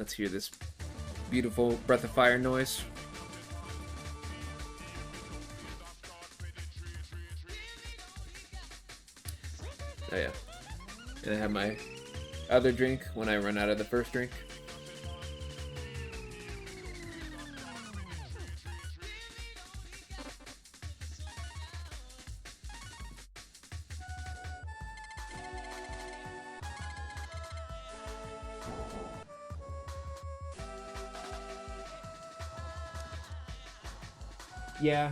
Let's hear this beautiful Breath of Fire noise. Oh yeah. And I have my other drink when I run out of the first drink. Yeah.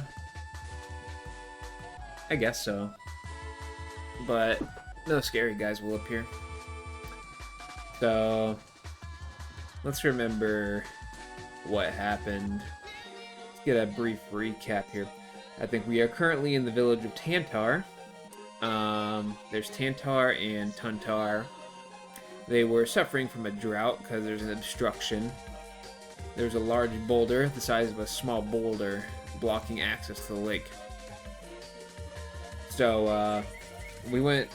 I guess so. But no scary guys will appear. So let's remember what happened. Let's get a brief recap here. I think we are currently in the village of Tantar. There's Tantar and Tuntar. They were suffering from a drought because there's an obstruction. There's a large boulder the size of a small boulder blocking access to the lake. So we went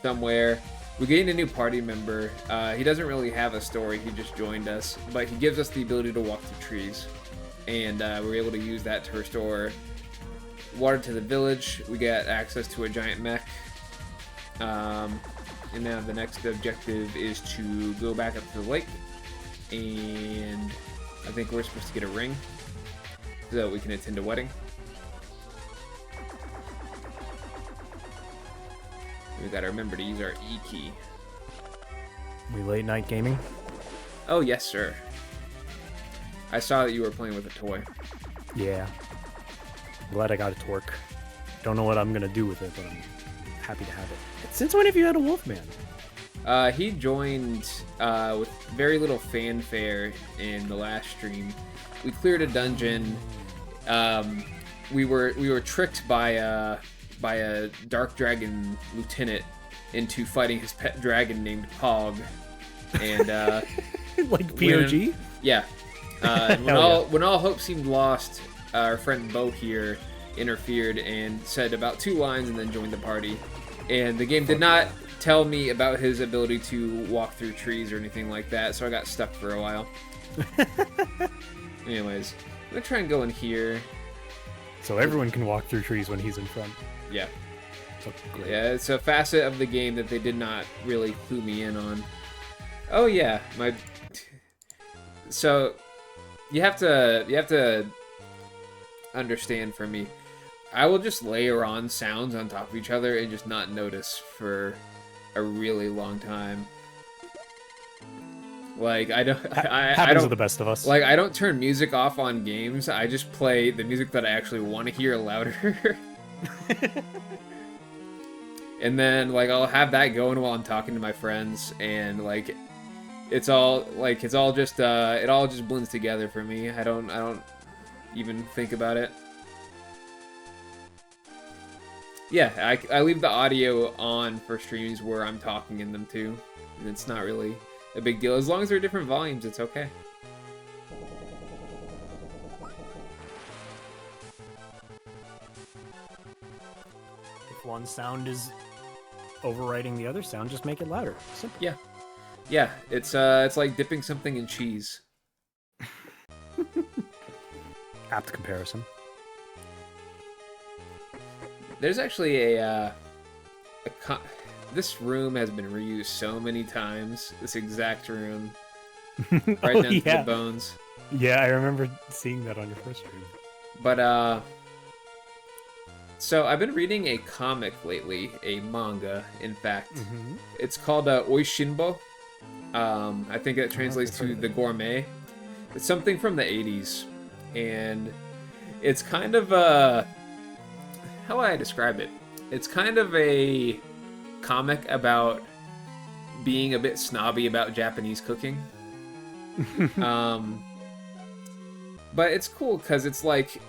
somewhere. We gained a new party member. He doesn't really have a story, he just joined us, but he gives us the ability to walk through trees. And we were able to use that to restore water to the village. We got access to a giant mech. And now the next objective is to go back up to the lake. And I think we're supposed to get a ring so that we can attend a wedding. We gotta remember to use our E key. We late night gaming? Oh, yes, sir. I saw that you were playing with a toy. Yeah. Glad I got it to work. Don't know what I'm gonna do with it, but I'm happy to have it. Since when have you had a Wolfman? He joined with very little fanfare in the last stream. We cleared a dungeon. We were tricked by a dark dragon lieutenant into fighting his pet dragon named Pog, and like POG? Yeah. When all hope seemed lost, our friend Bo here interfered and said about 2 lines and then joined the party. And the game did not tell me about his ability to walk through trees or anything like that, so I got stuck for a while. Anyways, I'm gonna try and go in here. So everyone can walk through trees when he's in front. Yeah. So great. Yeah, it's a facet of the game that they did not really clue me in on. Oh yeah, So you have to understand for me. I will just layer on sounds on top of each other and just not notice for a really long time. Like I don't to the best of us. Like I don't turn music off on games. I just play the music that I actually want to hear louder. And then like I'll have that going while I'm talking to my friends, and like it all just blends together for me. I don't even think about it. Yeah, I leave the audio on for streams where I'm talking in them too, and it's not really a big deal. As long as they're different volumes, it's okay. If one sound is overriding the other sound, just make it louder. Simple. Yeah. Yeah, it's like dipping something in cheese. Apt comparison. There's actually this room has been reused so many times. This exact room, right down to the bones. Yeah, I remember seeing that on your first stream. But so I've been reading a comic lately, a manga, in fact. Mm-hmm. It's called Oishinbo. I think it translates to the gourmet. It's something from the 80s, and it's kind of how would I describe it? It's kind of a comic about being a bit snobby about Japanese cooking. But it's cool because it's like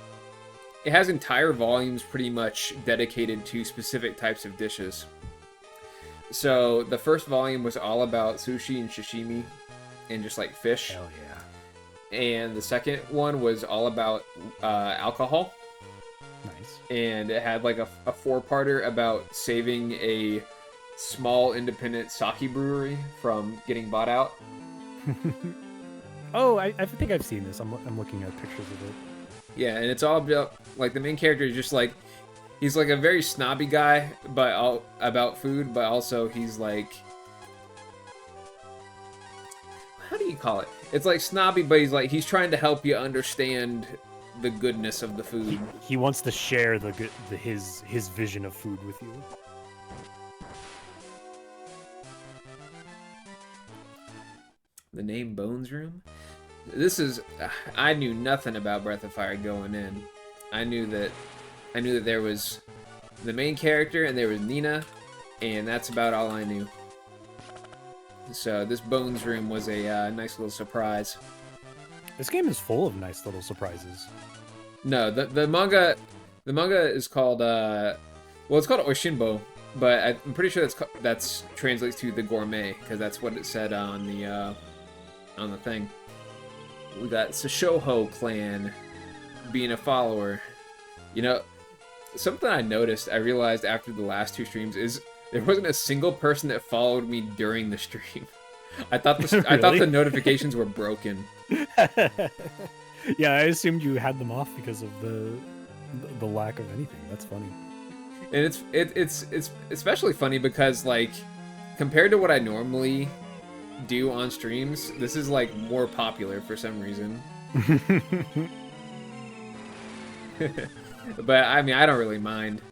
it has entire volumes pretty much dedicated to specific types of dishes. So the first volume was all about sushi and sashimi and just like fish. Hell yeah. And the second one was all about alcohol. Nice. And it had like a 4-parter about saving a small independent sake brewery from getting bought out. Oh, I think I've seen this. I'm looking at pictures of it. Yeah, and it's all about like the main character is just like he's like a very snobby guy, but all about food, but also he's like how do you call it? It's like snobby, but he's trying to help you understand the goodness of the food. He wants to share his vision of food with you. The name Bones Room? This is I knew nothing about Breath of Fire going in. I knew that there was the main character and there was Nina, and that's about all I knew. So this Bones Room was a nice little surprise. This game is full of nice little surprises. No, the manga is called well, it's called Oshinbo, but I'm pretty sure that's translates to the gourmet because that's what it said on the thing. We got Sashoho clan being a follower. You know, something I noticed, I realized after the last 2 streams is there wasn't a single person that followed me during the stream. I thought I thought the notifications were broken. Yeah, I assumed you had them off because of the lack of anything. That's funny. And it's especially funny because like compared to what I normally do on streams, this is like more popular for some reason. But I mean, I don't really mind.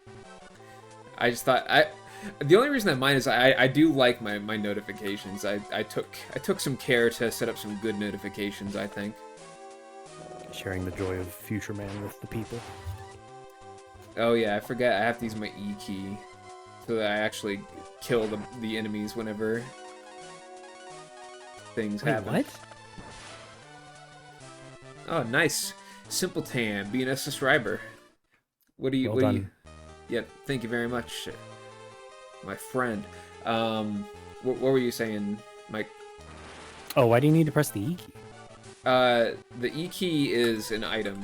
I just thought the only reason I mind is I do like my notifications. I took some care to set up some good notifications, I think. Sharing the joy of Future Man with the people. Oh yeah, I forget I have to use my E key so that I actually kill the enemies whenever things happen. What? Oh, nice. Simpleton, being a subscriber. What do you... Well what do done. you... Yep, thank you very much, my friend. What were you saying, Mike? Oh, why do you need to press the E key? The E key is an item.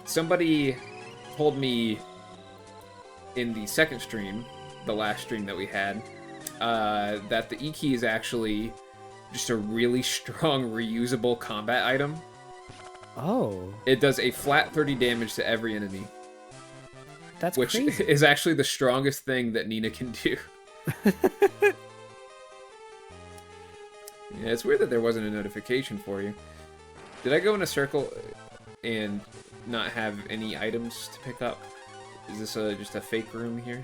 Somebody told me in the second stream, the last stream that we had, that the E key is actually just a really strong reusable combat item. Oh. It does a flat 30 damage to every enemy. That's which crazy. is actually the strongest thing that Nina can do. Yeah, it's weird that there wasn't a notification for you. Did I go in a circle and not have any items to pick up? Is this just a fake room here?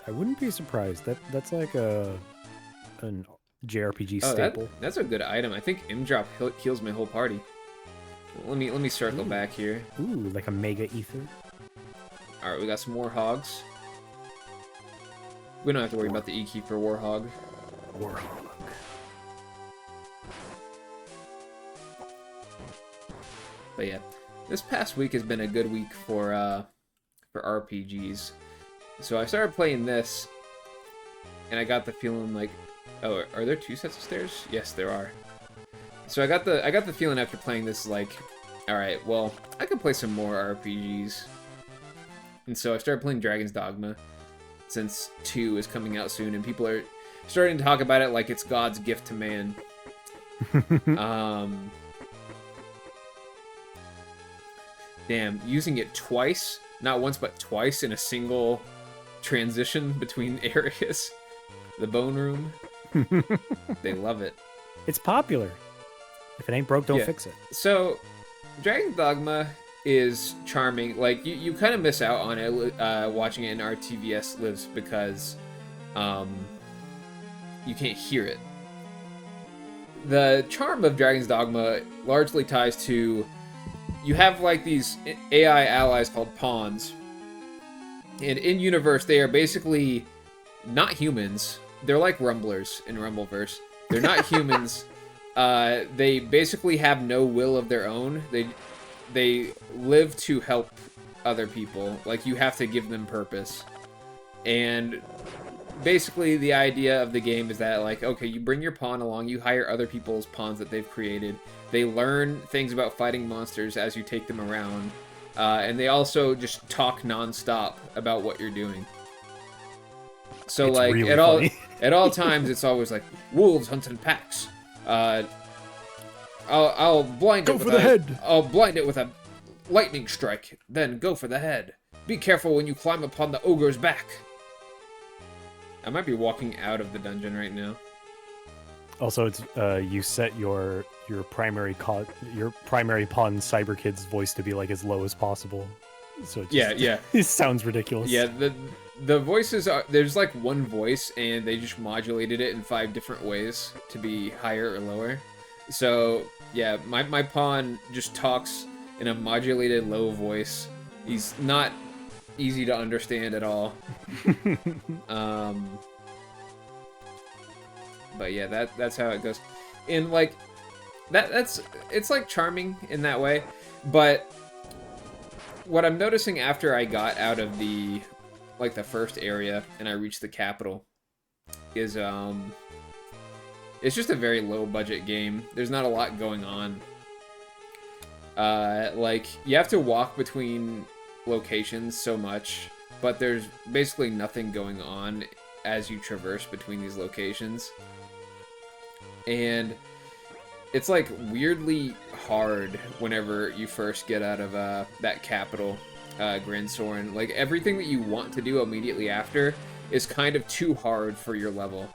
I wouldn't be surprised. That's like an JRPG Oh, staple. that's a good item. I think M-Drop heals my whole party. Let me circle back here. Ooh, like a mega ether. All right, we got some Warhogs. We don't have to worry about the E key for Warhog. Warhog. But yeah, this past week has been a good week for RPGs. So I started playing this, and I got the feeling like, oh, are there 2 sets of stairs? Yes, there are. So I got the feeling after playing this like, all right, well, I can play some more RPGs. And so I started playing Dragon's Dogma, since 2 is coming out soon, and people are starting to talk about it like it's God's gift to man. Damn, using it twice, not once but twice in a single transition between areas. The Bone Room. They love it. It's popular. If it ain't broke, don't fix it. So, Dragon's Dogma is charming. Like, you kind of miss out on it watching it in RTVS Lives because you can't hear it. The charm of Dragon's Dogma largely ties to you have like these AI allies called pawns, and in universe they are basically not humans. They're like Rumblers in Rumbleverse. They're not humans. They basically have no will of their own. They live to help other people. Like, you have to give them purpose. And basically the idea of the game is that, like, okay, you bring your pawn along, you hire other people's pawns that they've created. They learn things about fighting monsters as you take them around. And they also just talk non-stop about what you're doing. So It's like really at all funny. at all times, it's always like wolves hunt in packs. I'll blind Go it with for the head. I'll blind it with a lightning strike. Then go for the head. Be careful when you climb upon the ogre's back. I might be walking out of the dungeon right now. Also, it's you set your primary pawn Cyber Kid's voice to be like as low as possible. So it just, Yeah. it sounds ridiculous. Yeah, the voices are, there's like one voice and they just modulated it in 5 different ways to be higher or lower. So yeah, my pawn just talks in a modulated low voice. He's not easy to understand at all. But yeah, that's how it goes. And like it's like charming in that way, but what I'm noticing after I got out of the first area and I reached the capital is it's just a very low budget game. There's not a lot going on. Like you have to walk between locations so much, but there's basically nothing going on as you traverse between these locations. And it's like weirdly hard whenever you first get out of that capital, Grand Soren. Like everything that you want to do immediately after is kind of too hard for your level.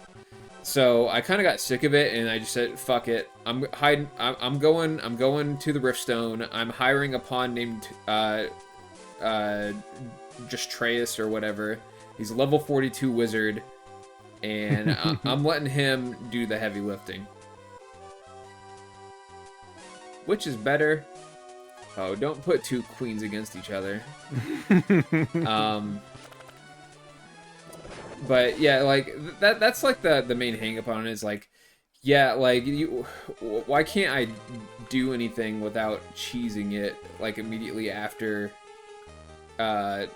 So I kind of got sick of it, and I just said, "Fuck it! I'm going to the Riftstone. I'm hiring a pawn named Justreus or whatever. He's a level 42 wizard, and I'm letting him do the heavy lifting. Which is better? Oh, don't put 2 queens against each other. But yeah, like that's like the main hang up on it is like, yeah, like why can't I do anything without cheesing it like immediately after the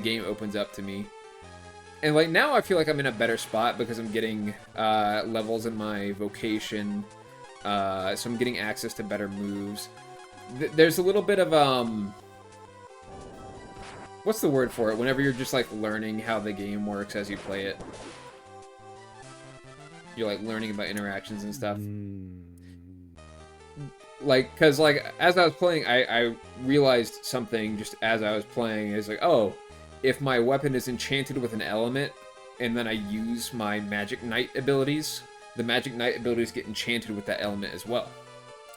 game opens up to me? And like now I feel like I'm in a better spot because I'm getting levels in my vocation, so I'm getting access to better moves. There's a little bit of what's the word for it? Whenever you're just like learning how the game works as you play it, you're like learning about interactions and stuff. Like, cause like as I was playing, I realized something just as I was playing. It's like, oh, if my weapon is enchanted with an element, and then I use my Magic Knight abilities, the Magic Knight abilities get enchanted with that element as well.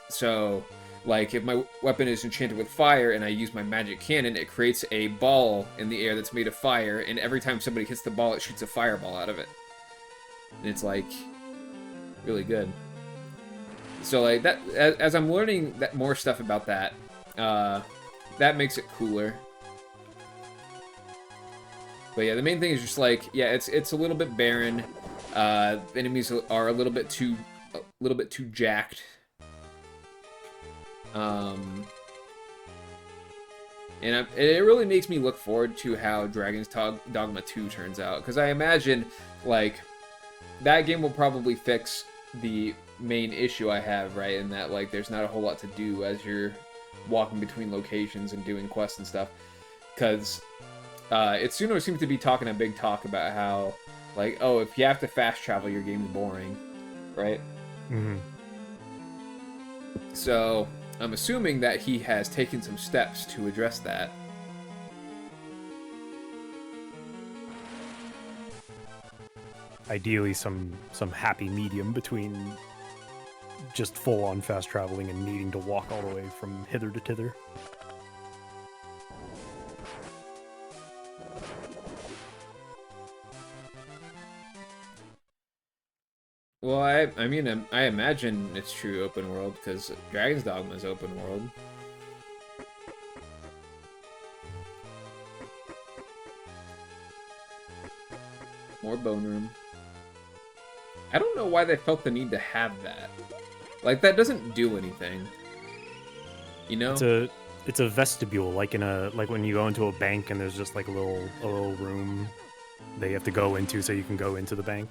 So, like, if my weapon is enchanted with fire and I use my Magic Cannon, it creates a ball in the air that's made of fire, and every time somebody hits the ball, it shoots a fireball out of it. And it's, like, really good. So, like, that as I'm learning more stuff about that, that makes it cooler. But yeah, the main thing is just like, yeah, it's a little bit barren. Enemies are a little bit too jacked. And it really makes me look forward to how Dragon's Dogma 2 turns out, because I imagine like that game will probably fix the main issue I have, right? In that like there's not a whole lot to do as you're walking between locations and doing quests and stuff, because Itsuno seems to be talking a big talk about how like, oh, if you have to fast travel, your game's boring, right? Mm-hmm. So I'm assuming that he has taken some steps to address that. Ideally, some happy medium between just full-on fast traveling and needing to walk all the way from hither to thither. Well, I mean, I imagine it's true open world, because Dragon's Dogma is open world. More bone room. I don't know why they felt the need to have that. Like, that doesn't do anything. You know? It's a vestibule, like when you go into a bank and there's just like a little room they have to go into so you can go into the bank.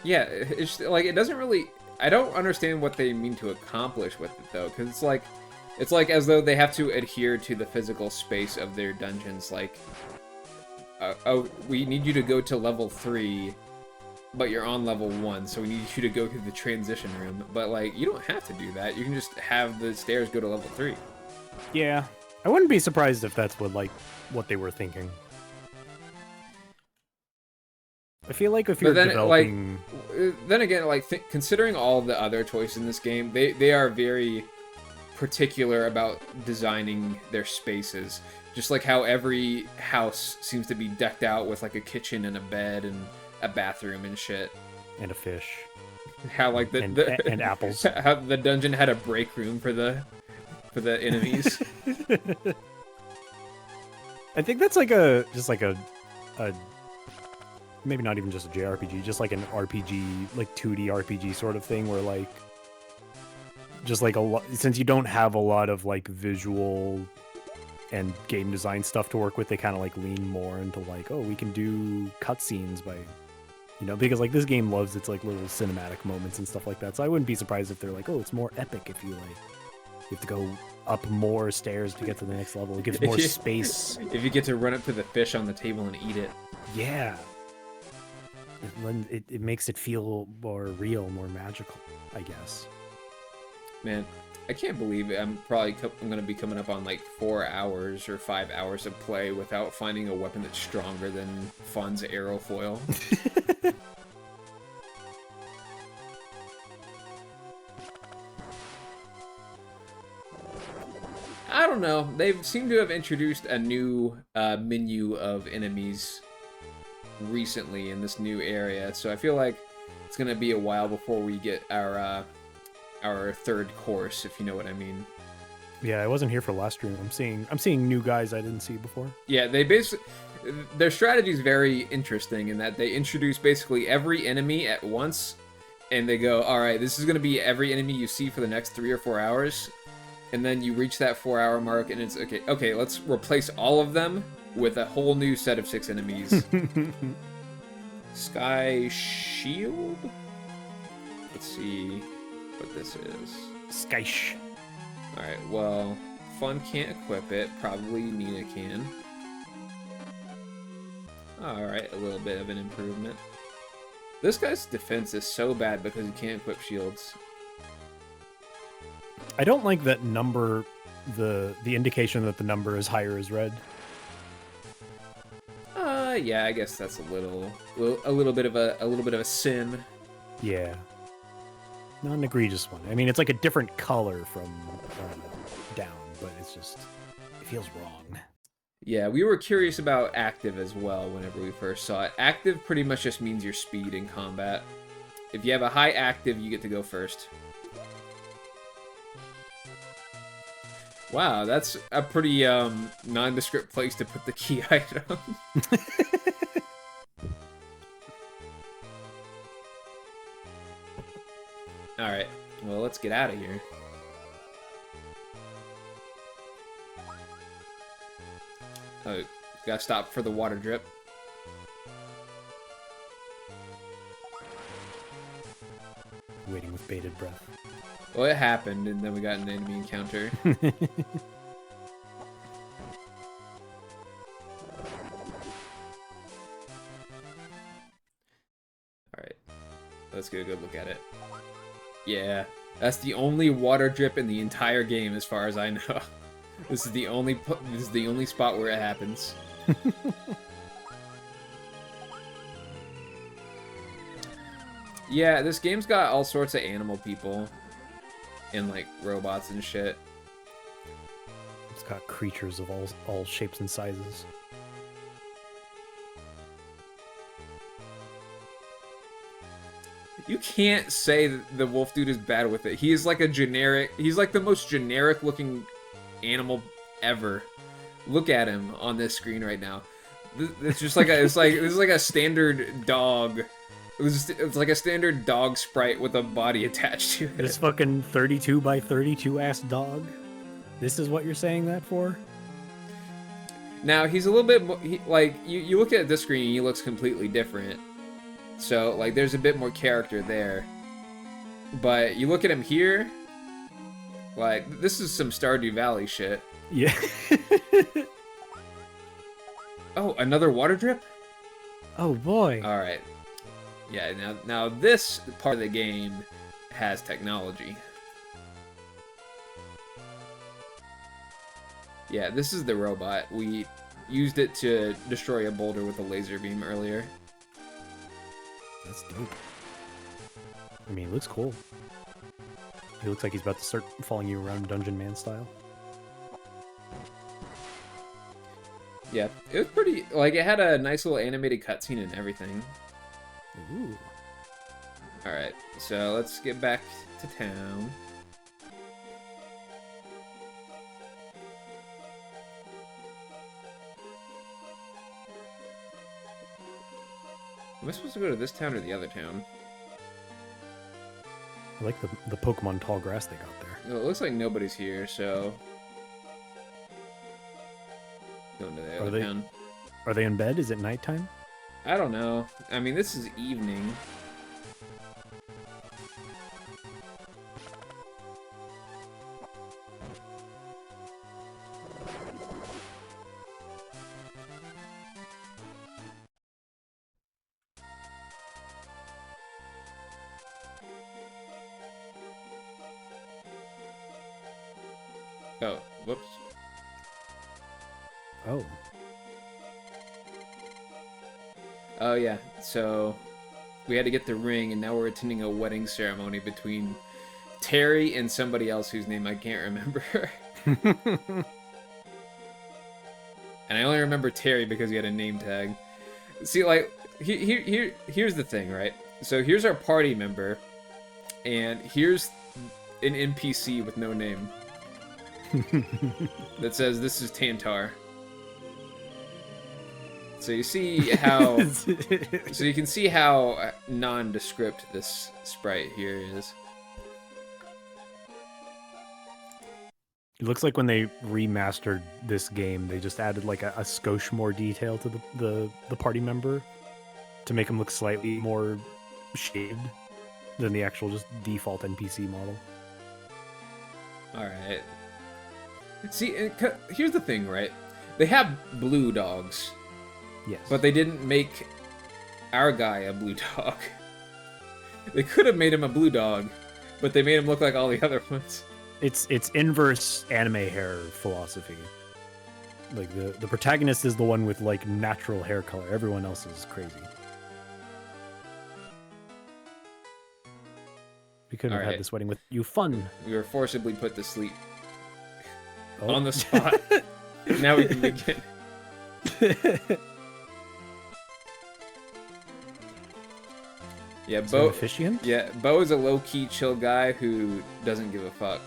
Yeah, it's like it doesn't really. I don't understand what they mean to accomplish with it though, because it's like as though they have to adhere to the physical space of their dungeons. Like oh, we need you to go to level 3, but you're on level 1, so we need you to go through the transition room. But, like, you don't have to do that. You can just have the stairs go to level 3. Yeah. I wouldn't be surprised if that's what they were thinking. I feel like if you're developing... then again, like, considering all the other choices in this game, they are very particular about designing their spaces. Just like how every house seems to be decked out with, like, a kitchen and a bed and a bathroom and shit. And a fish. How, like, and apples. How the dungeon had a break room for the enemies. I think that's like just like a maybe not even just a JRPG, just like an RPG, like 2D RPG sort of thing, where like just like since you don't have a lot of like visual and game design stuff to work with, they kind of like lean more into like, oh, we can do cutscenes by, you know, because like this game loves its like little cinematic moments and stuff like that. So I wouldn't be surprised if they're like, oh, it's more epic if you have to go up more stairs to get to the next level. It gives more space. If you get to run up to the fish on the table and eat it. Yeah. It makes it feel more real, more magical, I guess. Man, I can't believe it. I'm going to be coming up on like 4 hours or 5 hours of play without finding a weapon that's stronger than Fawn's aerofoil. I don't know. They seem to have introduced a new menu of enemies recently in this new area, so I feel like it's gonna be a while before we get our third course, if you know what I mean. Yeah, I wasn't here for last stream. I'm seeing new guys I didn't see before. Yeah, their strategy is very interesting in that they introduce basically every enemy at once, and they go, all right, this is gonna be every enemy you see for the next 3 or 4 hours, and then you reach that 4-hour mark, and it's okay, let's replace all of them with a whole new set of 6 enemies. Sky Shield? Let's see what this is. Skysh. Alright, well, Fun can't equip it. Probably Nina can. Alright, a little bit of an improvement. This guy's defense is so bad because he can't equip shields. I don't like that number, the indication that the number is higher is red. Yeah, I guess that's a little bit of a sin. Yeah. Not an egregious one. I mean, it's like a different color from down, but it feels wrong. Yeah, we were curious about active as well whenever we first saw it. Active pretty much just means your speed in combat. If you have a high active, you get to go first. Wow, that's a pretty nondescript place to put the key item. Alright, well, let's get out of here. Oh, gotta stop for the water drip. Waiting with bated breath. Well, it happened, and then we got an enemy encounter. Alright, let's get a good look at it. Yeah, that's the only water drip in the entire game, as far as I know. This is the only spot where it happens. Yeah, this game's got all sorts of animal people. And, like, robots and shit. It's got creatures of all shapes and sizes. You can't say that the wolf dude is bad with it. He is like he's like the most generic looking animal ever. Look at him on this screen right now. It's just like this is like a standard dog. It's like a standard dog sprite with a body attached to it. This fucking 32 by 32 ass dog. This is what you're saying that for? Now he's a little bit like you look at this screen and he looks completely different. So like there's a bit more character there. But you look at him here, like this is some Stardew Valley shit. Yeah. Oh, another water drip? Oh boy. All right. Yeah, now this part of the game has technology. Yeah, this is the robot. We used it to destroy a boulder with a laser beam earlier. That's dope. I mean, it looks cool. He looks like he's about to start following you around Dungeon Man style. Yeah, it was pretty, like, it had a nice little animated cutscene and everything. Ooh. Alright, so let's get back to town. Am I supposed to go to this town or the other town? I like the Pokemon tall grass they got there. Well, it looks like nobody's here, so... Going to the other town. Are they in bed? Is it nighttime? I don't know. I mean, this is evening. Oh, whoops. Oh. Oh, yeah. So, we had to get the ring, and now we're attending a wedding ceremony between Terry and somebody else whose name I can't remember. And I only remember Terry because he had a name tag. See, like, here's the thing, right? So here's our party member, and here's an NPC with no name that says this is Tantar. So you see how, so you can see how nondescript this sprite here is. It looks like when they remastered this game, they just added like a skosh more detail to the party member to make him look slightly more shaved than the actual just default NPC model. All right. See, here's the thing, right? They have blue dogs. Yes. But they didn't make our guy a blue dog. They could have made him a blue dog, but they made him look like all the other ones. It's inverse anime hair philosophy. Like the protagonist is the one with like natural hair color. Everyone else is crazy. We couldn't have had this wedding with you fun. We were forcibly put to sleep on the spot. Now we can begin. Yeah, Bo. Yeah, Bo is a low-key chill guy who doesn't give a fuck.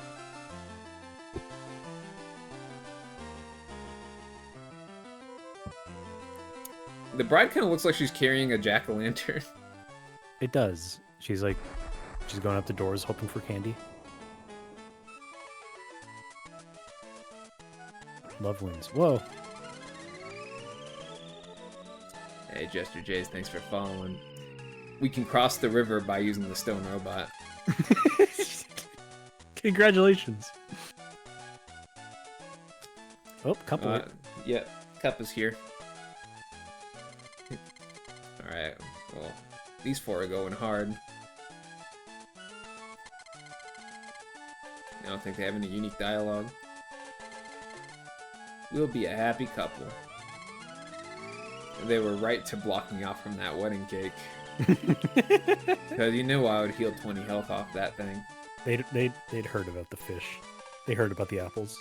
The bride kind of looks like she's carrying a jack-o'-lantern. It does. She's going up the doors hoping for candy. Love wins. Whoa. Hey, Jester Jays, thanks for following. We can cross the river by using the stone robot. Congratulations. Oh, cup. Yeah, cup is here. Alright, well, these four are going hard. I don't think they have any unique dialogue. We'll be a happy couple. They were right to block me off from that wedding cake. Because you knew I would heal 20 health off that thing. They'd heard about the fish. They heard about the apples.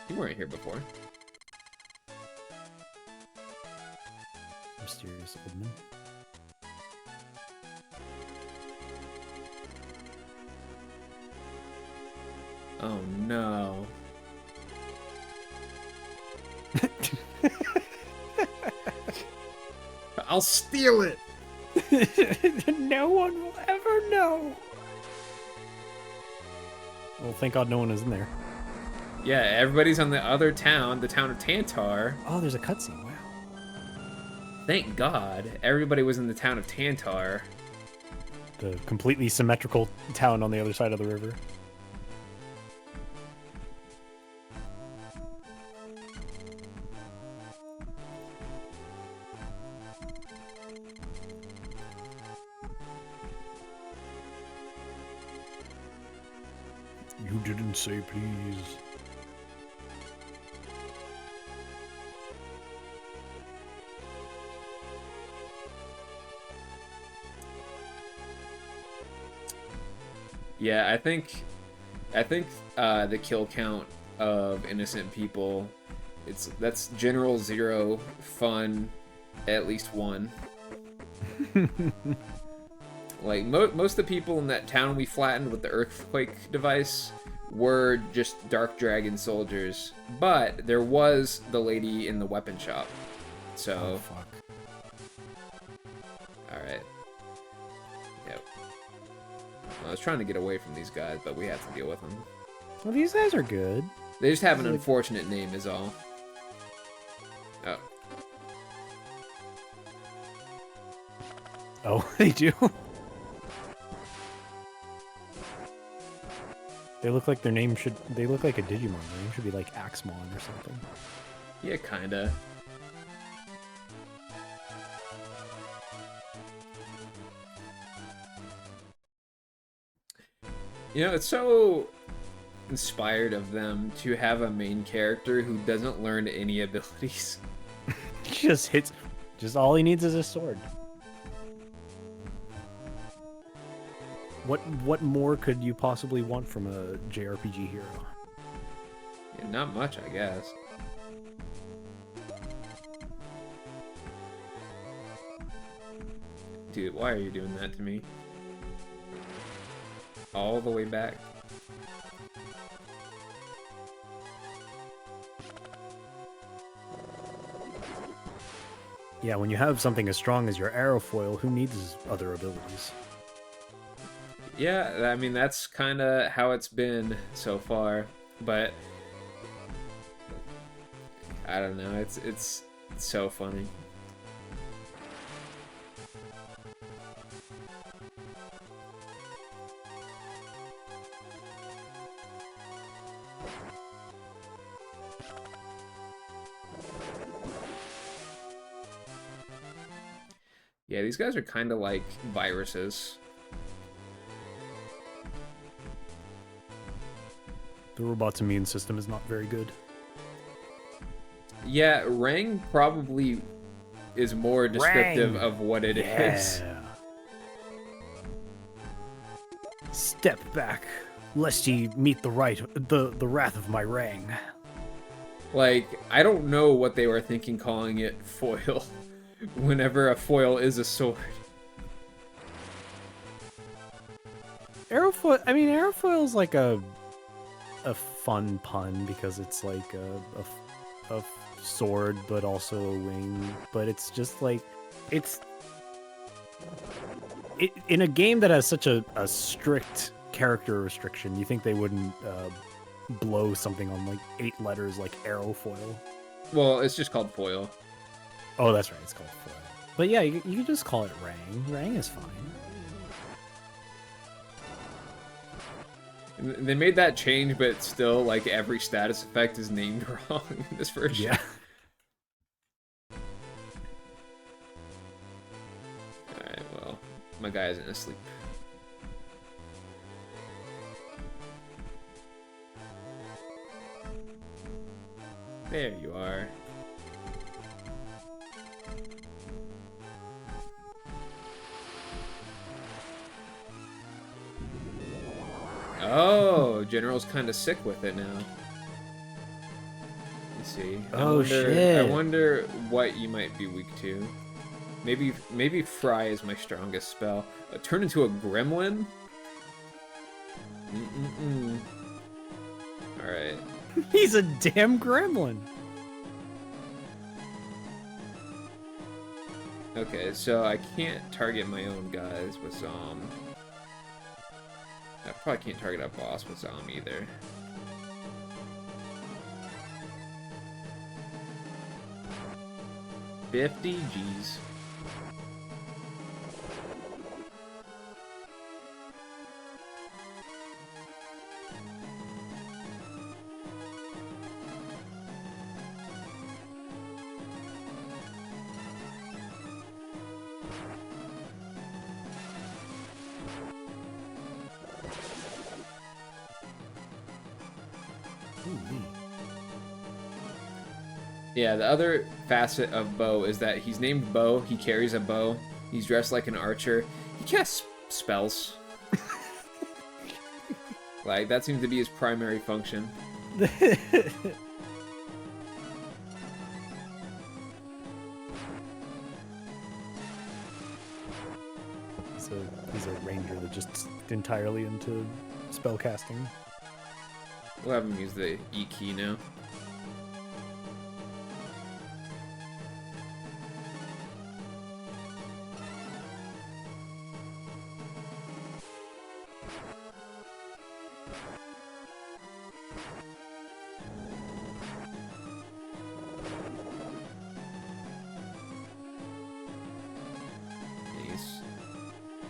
You weren't here before. Mysterious old man. Oh no. I'll steal it! No one will ever know. Well, thank God no one is in there. Yeah, everybody's on the other town, the town of Tantar. Oh, there's a cutscene. Wow. Thank God everybody was in the town of Tantar. The completely symmetrical town on the other side of the river. didn't say please. Yeah, I think the kill count of innocent people, that's general 0, fun at least 1. Like most of the people in that town we flattened with the earthquake device were just Dark Dragon soldiers, but there was the lady in the weapon shop. So, Oh, fuck. all right. Yep. I was trying to get away from these guys, but we have to deal with them. Well, these guys are good. They just have an unfortunate name, is all. Oh. Oh, they do? They look like their name should... They look like a Digimon. Their name should be like Axemon or something. Yeah, kinda. You know, it's so inspired of them to have a main character who doesn't learn any abilities. He just hits... Just all he needs is a sword. What more could you possibly want from a JRPG hero? Yeah, not much, I guess. Dude, why are you doing that to me? All the way back. Yeah, when you have something as strong as your Aerofoil, who needs other abilities? Yeah, I mean, that's kind of how it's been so far, but I don't know, it's so funny. Yeah, these guys are kind of like viruses. The robot's immune system is not very good. Yeah, Rang probably is more descriptive of what it is. Step back, lest ye meet the wrath of my Rang. Like, I don't know what they were thinking calling it foil, whenever a foil is a sword. Aerofoil. I mean, Aerofoil's like a fun pun because it's like a sword, but also a wing. But it's just like in a game that has such a strict character restriction. You think they wouldn't blow something on like 8 letters like Aerofoil? Well, it's just called foil. Oh, that's right. It's called foil. But yeah, you can just call it Rang. Rang is fine. They made that change, but still, like, every status effect is named wrong in this version. Yeah. Alright, well, my guy isn't asleep. There you are. Oh, General's kind of sick with it now. Let's see. Shit. I wonder what you might be weak to. Maybe Fry is my strongest spell. Turn into a gremlin? Alright. He's a damn gremlin. Okay, so I can't target my own guys with Zom. I probably can't target a boss with Zom either. $50 G's. Ooh, neat. Yeah, the other facet of Bo is that he's named Bo. He carries a bow. He's dressed like an archer. He casts spells. Like, that seems to be his primary function. He's a ranger that just entirely into spell casting. We'll have him use the E key now.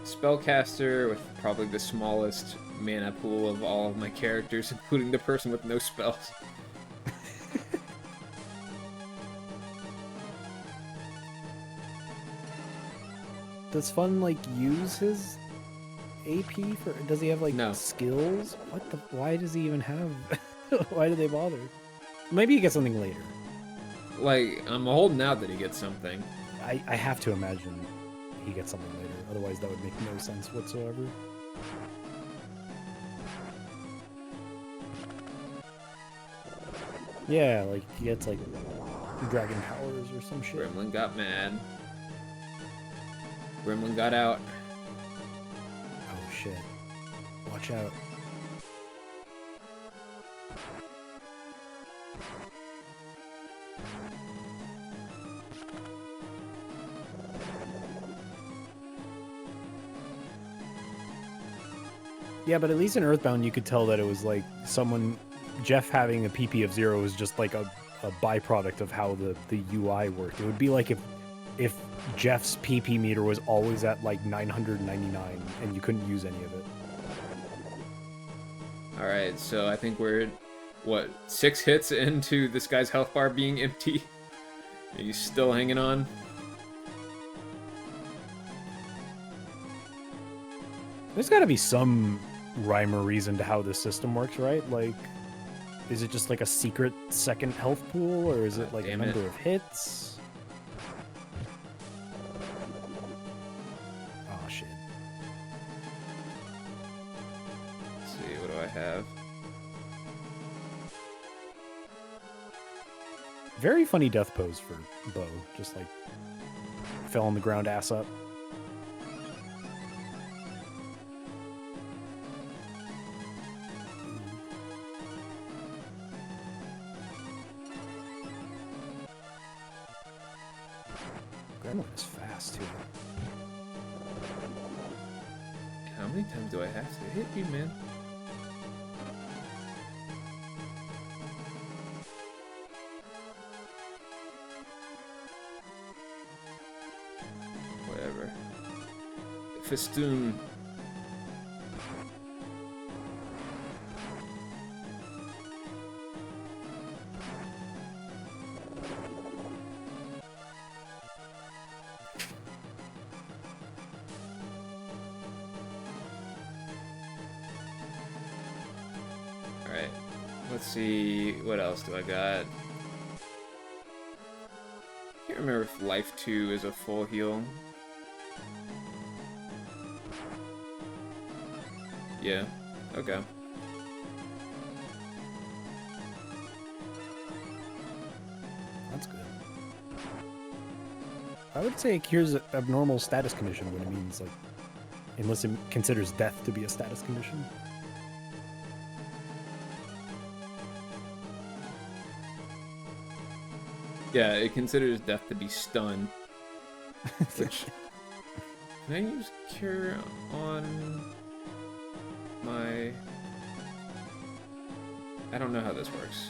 Spellcaster with probably the smallest mana pool of all of my characters, including the person with no spells. Does Fun like use his AP for? Does he have like No. skills? What the? Why does he even have? Why do they bother? Maybe he gets something later. Like, I'm holding out that he gets something. I have to imagine he gets something later. Otherwise, that would make no sense whatsoever. Yeah, like he gets like dragon powers or some shit. Gremlin got mad. Gremlin got out. Oh shit! Watch out. Yeah, but at least in Earthbound, you could tell that it was like someone, Jeff having a PP of 0 was just like a byproduct of how the UI worked. It would be like if Jeff's PP meter was always at like 999 and you couldn't use any of it. Alright, so I think we're, what, 6 hits into this guy's health bar being empty? He's still hanging on? There's got to be some rhyme or reason to how this system works, right? Like, is it just like a secret second health pool, or is it like a number of hits? Oh shit. Let's see, what do I have? Very funny death pose for Bo. Just like fell on the ground ass up. Gremlin is fast too. How many times do I have to hit you, man? Whatever. Festoon. Alright, let's see, what else do I got? Can't remember if Life 2 is a full heal. Yeah, okay. That's good. I would say it cures abnormal status condition when it means like, unless it considers death to be a status condition. Yeah, it considers death to be stun. Which... Can I use Cure on my... I don't know how this works.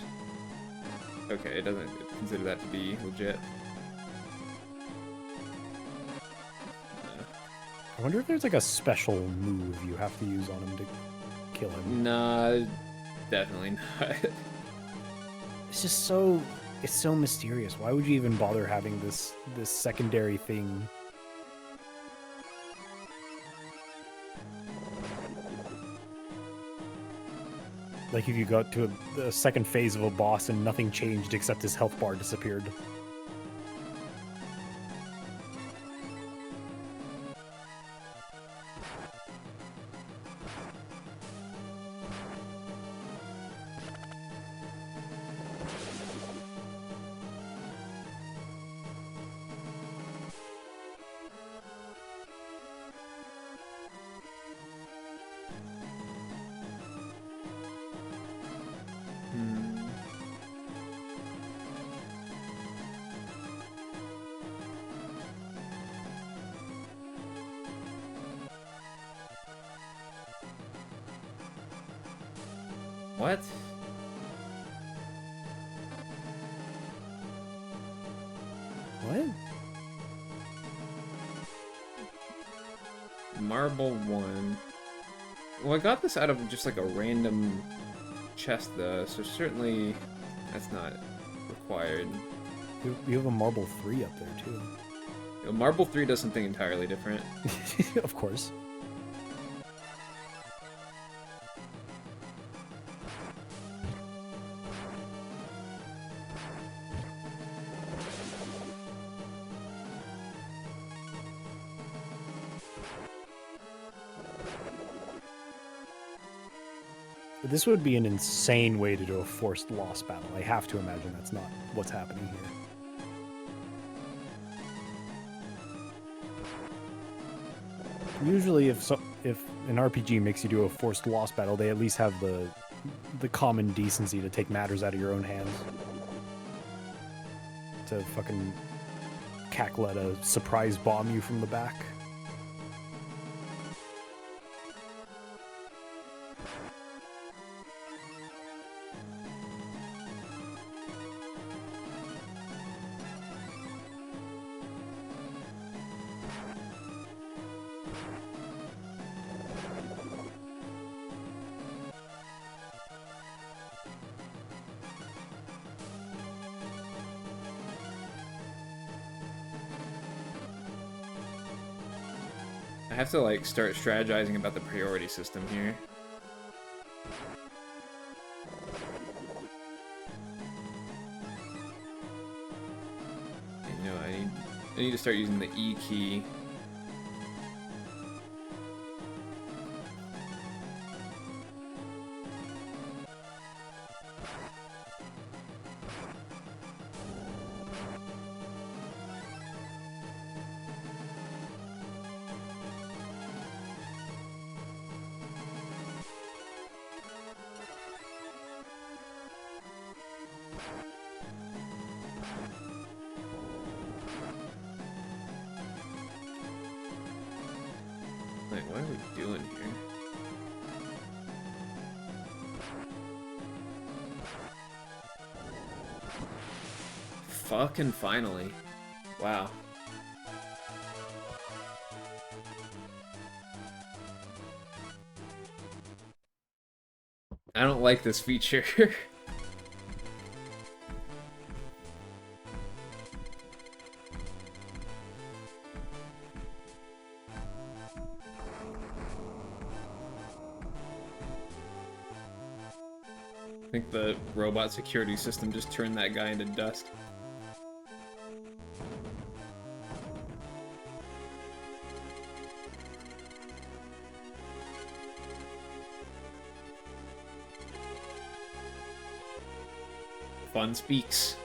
Okay, it doesn't consider that to be legit. I wonder if there's like a special move you have to use on him to kill him. Nah, definitely not. It's just so... It's so mysterious. Why would you even bother having this secondary thing? Like if you got to the second phase of a boss and nothing changed except his health bar disappeared. What? What? Marble 1. Well, I got this out of just like a random chest though, so certainly that's not required. You have a marble 3 up there too. Marble 3 does something entirely different. Of course. This would be an insane way to do a forced loss battle. I have to imagine that's not what's happening here. Usually, if an RPG makes you do a forced loss battle, they at least have the common decency to take matters out of your own hands. To fucking cacklet a surprise bomb you from the back. I have to like start strategizing about the priority system here. You know, I need to start using the E key. Like, what are we doing here? Fucking finally. Wow. I don't like this feature. I think the robot security system just turned that guy into dust. Fun speaks.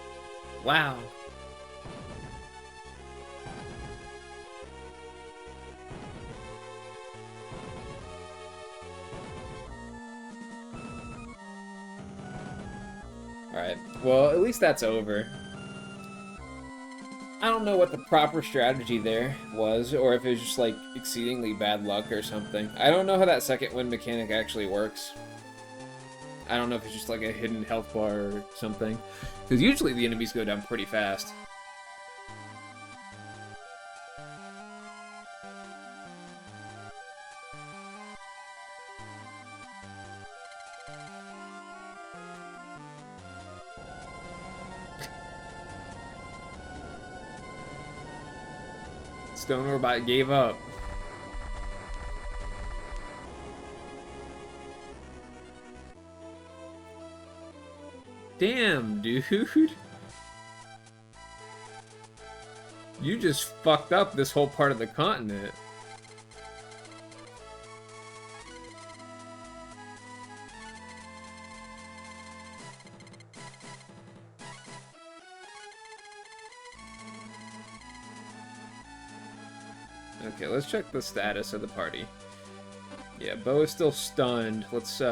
Wow. Alright, well, at least that's over. I don't know what the proper strategy there was, or if it was just, like, exceedingly bad luck or something. I don't know how that second wind mechanic actually works. I don't know if it's just, like, a hidden health bar or something. Because usually the enemies go down pretty fast. Stone Robot gave up. Damn, dude. You just fucked up this whole part of the continent. Okay, let's check the status of the party. Yeah, Bo is still stunned. Let's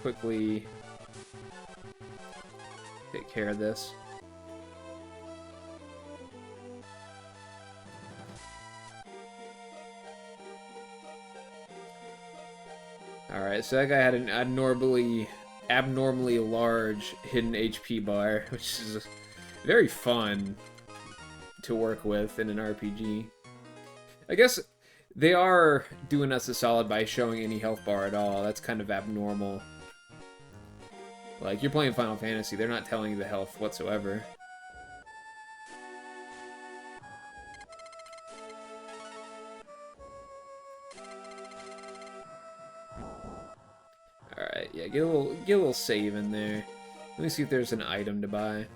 quickly take care of this. Alright, so that guy had an abnormally large hidden HP bar, which is very fun to work with in an RPG. I guess they are doing us a solid by showing any health bar at all. That's kind of abnormal. Like, you're playing Final Fantasy, they're not telling you the health whatsoever. Alright, yeah, get a little save in there. Let me see if there's an item to buy.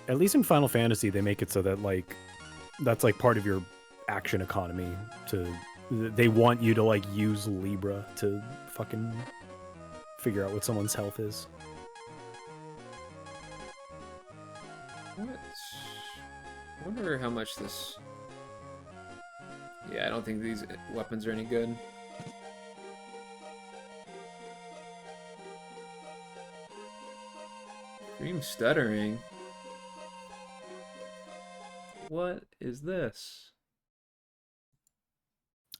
At least in Final Fantasy, they make it so that, like, that's, like, part of your action economy. They want you to, like, use Libra to fucking figure out what someone's health is. What? I wonder how much this... Yeah, I don't think these weapons are any good. Dream stuttering. What is this?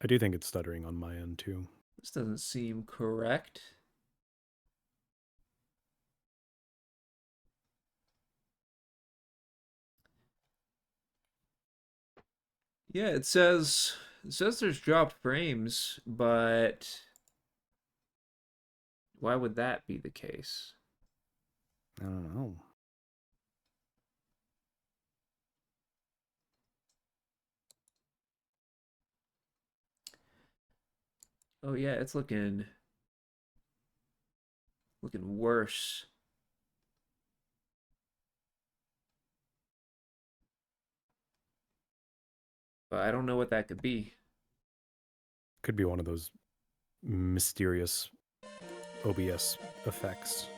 I do think it's stuttering on my end, too. This doesn't seem correct. Yeah, it says there's dropped frames, but why would that be the case? I don't know. Oh yeah, it's looking worse. But I don't know what that could be. Could be one of those mysterious OBS effects.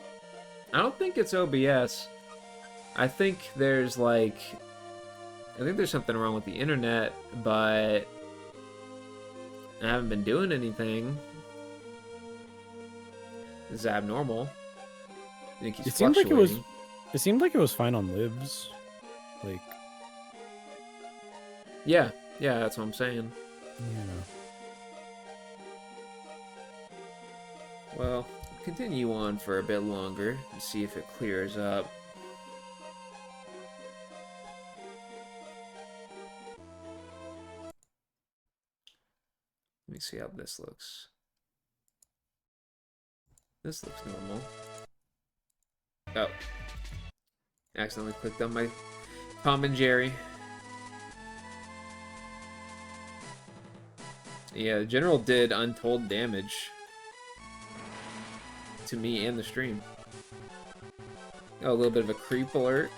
I don't think it's OBS. I think there's something wrong with the internet, but I haven't been doing anything. This is abnormal. It seemed like it seemed like it was fine on libs. Like, yeah, that's what I'm saying. yeah. Well, continue on for a bit longer and see if it clears up. Let me see how this looks. This looks normal. Oh. Accidentally clicked on my Tom and Jerry. Yeah, the General did untold damage to me and the stream. Oh, a little bit of a creep alert.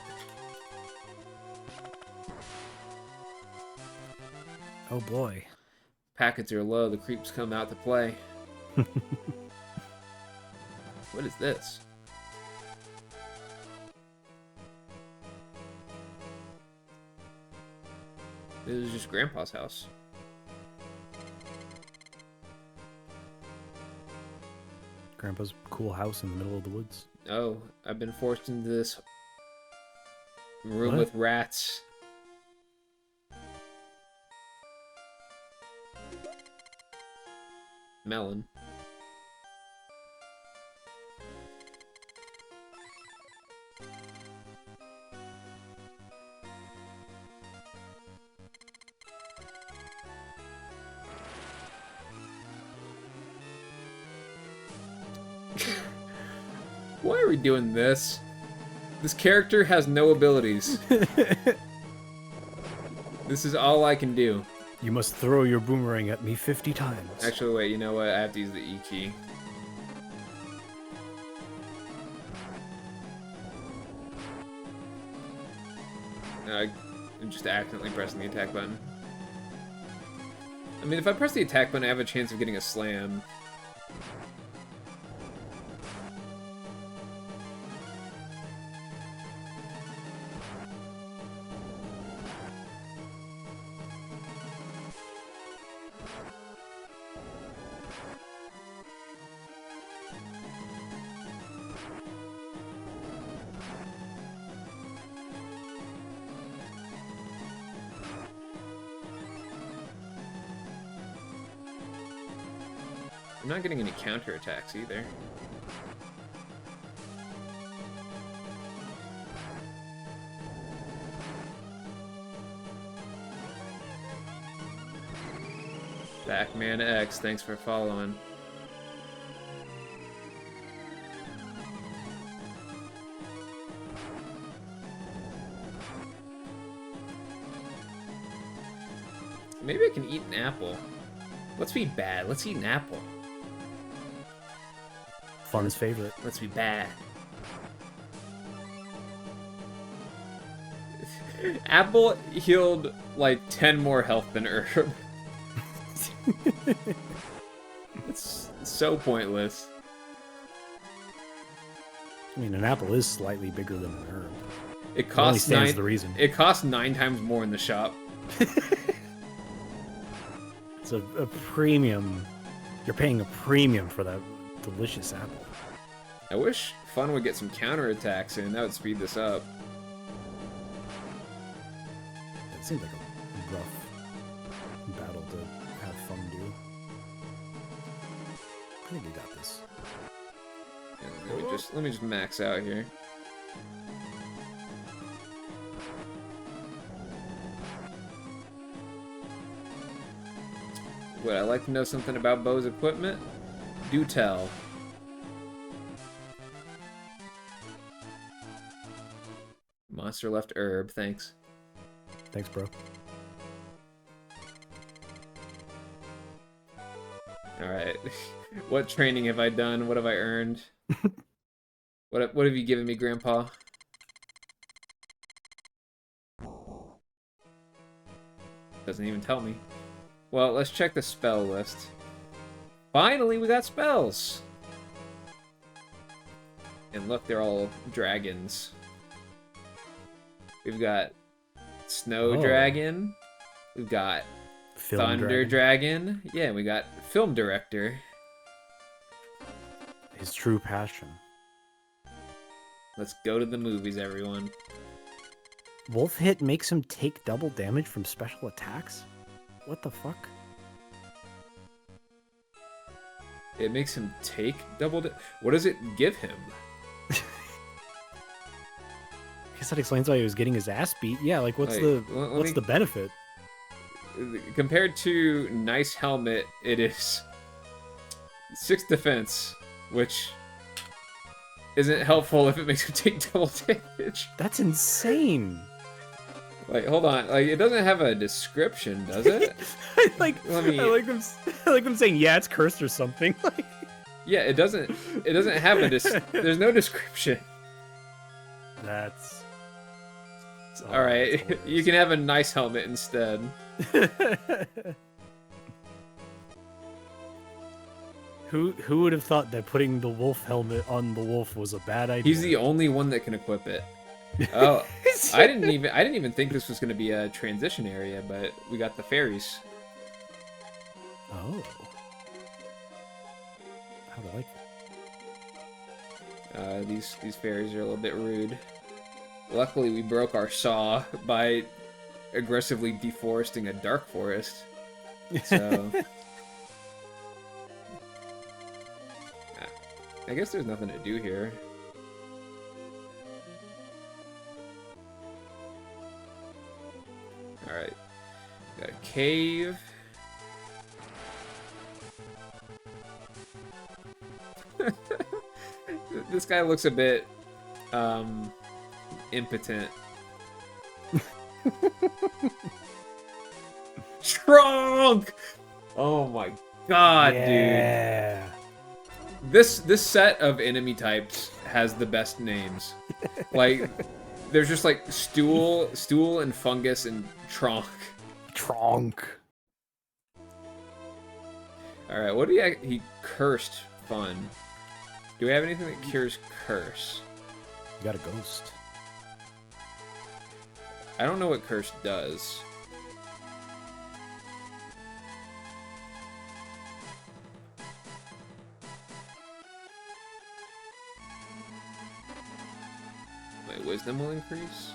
Oh boy. Packets are low, the creeps come out to play. What is this? This is just Grandpa's house. Grandpa's cool house in the middle of the woods. Oh, I've been forced into this room What? with rats. Melon. Why are we doing this? This character has no abilities. This is all I can do. You must throw your boomerang at me 50 times. Actually, wait, you know what? I have to use the E key. I'm just accidentally pressing the attack button. I mean, if I press the attack button, I have a chance of getting a slam. I'm not getting any counterattacks either. Backman X, thanks for following. Maybe I can eat an apple. Let's be bad. Let's eat an apple. Fun's favorite. Let's be bad. Apple healed like 10 more health than Herb. It's so pointless. I mean, an apple is slightly bigger than an herb. It costs stands the reason. It costs 9 times more in the shop. It's a premium. You're paying a premium for that delicious apple. I wish Fun would get some counterattacks in. That would speed this up. It seems like a rough battle to have Fun do. I think we got this. Yeah, let me just max out here. Would I like to know something about Bo's equipment? Do tell. Monster left herb, thanks. Thanks, bro. Alright. What training have I done? What have I earned? What have you given me, Grandpa? Doesn't even tell me. Well, let's check the spell list. Finally, we got spells! And look, they're all dragons. We've got Snow Dragon. We've got Thunder Dragon. Yeah, and we got Film Director. His true passion. Let's go to the movies, everyone. Wolf Hit makes him take double damage from special attacks? What the fuck? It makes him take double what does it give him? I guess that explains why he was getting his ass beat. Yeah, like what's the benefit? Compared to Nice Helmet, it is 6 defense, which isn't helpful if it makes him take double damage. That's insane. Like, hold on. Like, it doesn't have a description, does it? I like them saying, yeah, it's cursed or something. Yeah, it doesn't have a there's no description. That's all right. That's you can have a Nice Helmet instead. Who would have thought that putting the wolf helmet on the wolf was a bad idea? He's the only one that can equip it. Oh, I didn't even think this was going to be a transition area, but we got the fairies. Oh, how do I like it? These fairies are a little bit rude. Luckily, we broke our saw by aggressively deforesting a dark forest. So, I guess there's nothing to do here. Alright. Got a cave. This guy looks a bit impotent. Trunk! Oh my god, yeah. Dude. This set of enemy types has the best names. Like There's just like stool and fungus and trunk. Tronk. All right, what do he cursed fun? Do we have anything that cures curse? You got a ghost. I don't know what curse does. My wisdom will increase.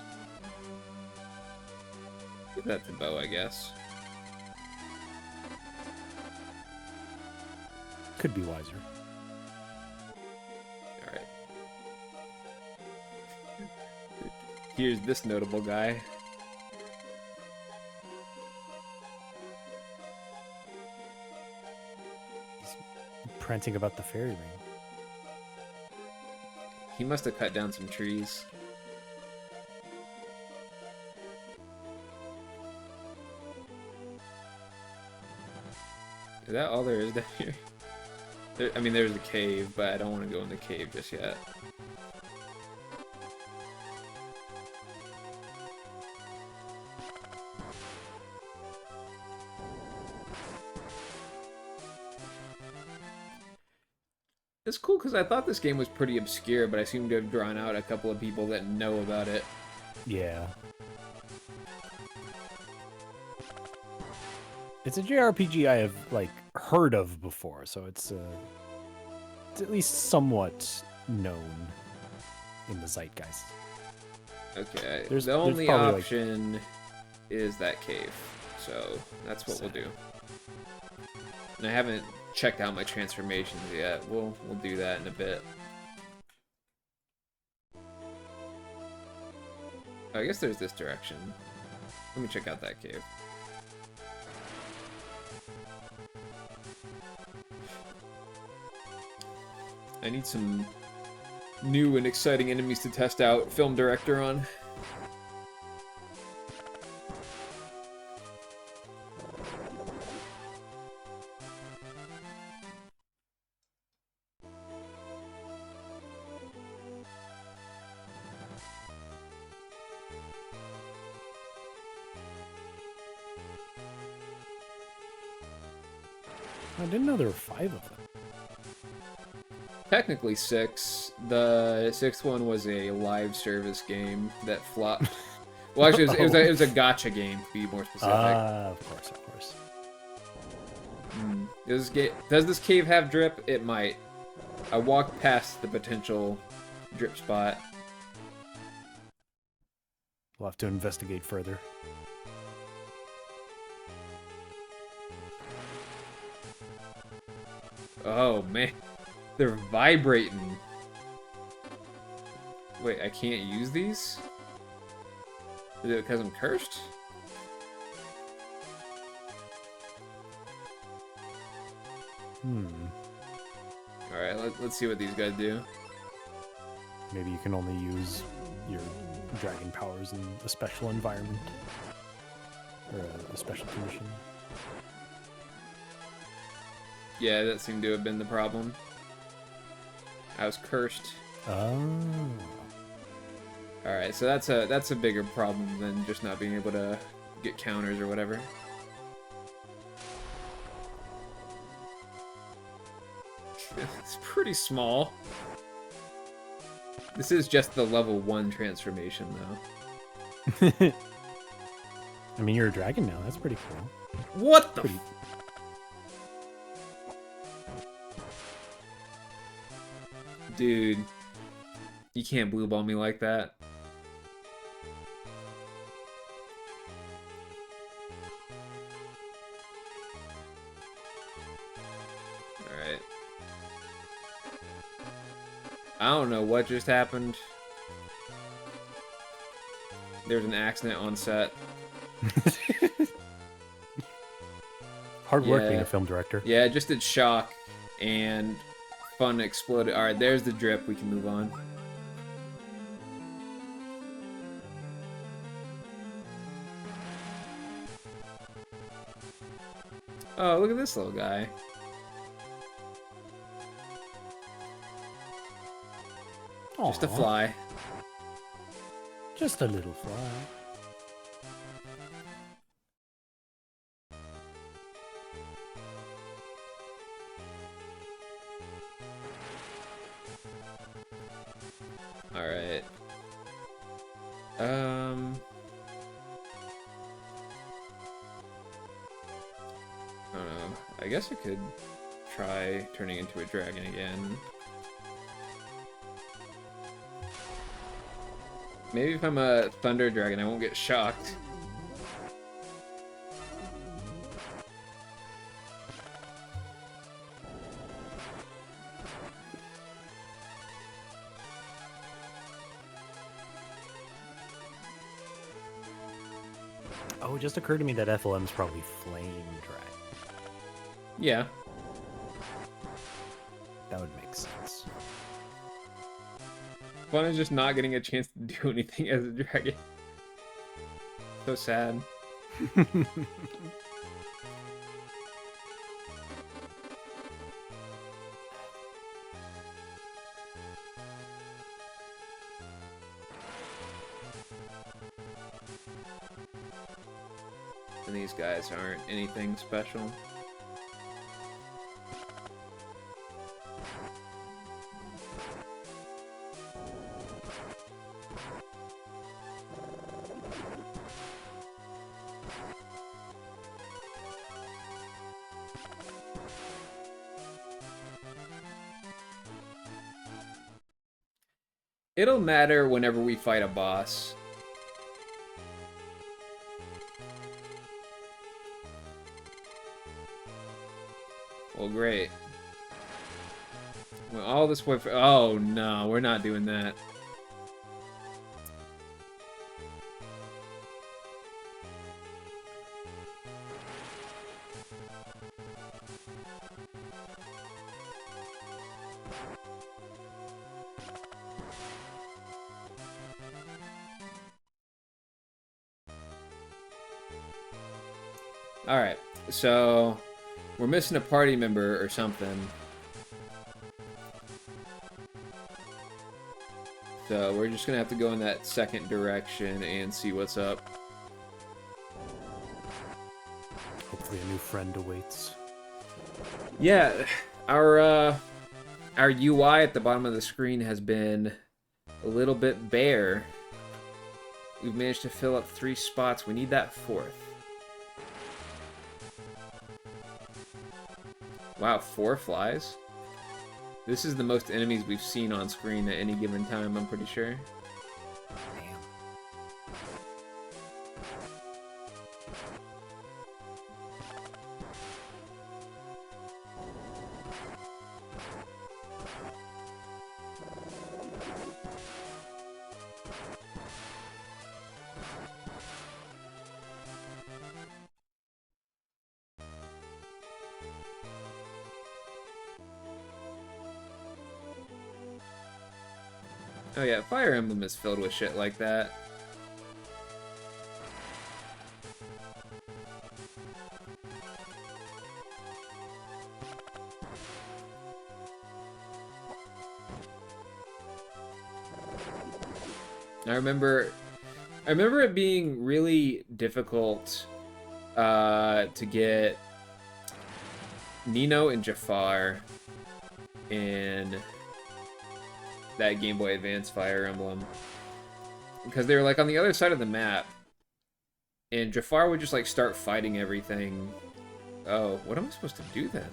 Give that to Bo, I guess. Could be wiser. Alright. Here's this notable guy. He's prancing about the fairy ring. He must have cut down some trees. Is that all there is down here? I mean, there's a cave, but I don't want to go in the cave just yet. It's cool because I thought this game was pretty obscure, but I seem to have drawn out a couple of people that know about it. Yeah. It's a JRPG I have, like, heard of before, so it's at least somewhat known in the zeitgeist. Okay, There's the only probably, option is that cave, so that's what we'll do. And I haven't checked out my transformations yet. We'll do that in a bit. I guess there's this direction. Let me check out that cave. I need some new and exciting enemies to test out Film Director on. I didn't know there were 5 of them. Technically 6. The 6th one was a live service game that flopped. Well, actually, it was a gacha game, to be more specific. Of course, of course. Does this cave have drip? It might. I walked past the potential drip spot. We'll have to investigate further. Oh, man. They're vibrating. Wait, I can't use these? Is it because I'm cursed? Alright, let's see what these guys do. Maybe you can only use your dragon powers in a special environment. Or a special condition. Yeah, that seemed to have been the problem. I was cursed. Oh. Alright, so that's a bigger problem than just not being able to get counters or whatever. It's pretty small. This is just the level 1 transformation, though. I mean, you're a dragon now. That's pretty cool. What the Pretty... Dude, you can't blue ball me like that. Alright. I don't know what just happened. There's an accident on set. Hard work being Yeah. a film director. Yeah, just did shock and fun exploded. Alright, there's the drip. We can move on. Oh, look at this little guy. Just a Aw. fly. Just a little fly. All right. I don't know. I guess I could try turning into a dragon again. Maybe if I'm a thunder dragon, I won't get shocked. Oh, it just occurred to me that FLM's probably Flame Dragon. Yeah. That would make sense. Fun is just not getting a chance to do anything as a dragon. So sad. And these guys aren't anything special. It'll matter whenever we fight a boss. Well, great. Well, all this way for... Oh, no, we're not doing that. Alright, so... We're missing a party member or something. So we're just gonna have to go in that second direction and see what's up. Hopefully a new friend awaits. Yeah, our UI at the bottom of the screen has been a little bit bare. We've managed to fill up 3 spots. We need that 4th. Wow, 4 flies? This is the most enemies we've seen on screen at any given time, I'm pretty sure. Damn. Oh yeah, Fire Emblem is filled with shit like that. I remember it being really difficult to get Nino and Jafar in that Game Boy Advance Fire Emblem, because they were like on the other side of the map, and Jafar would just like start fighting everything. Oh, what am I supposed to do then?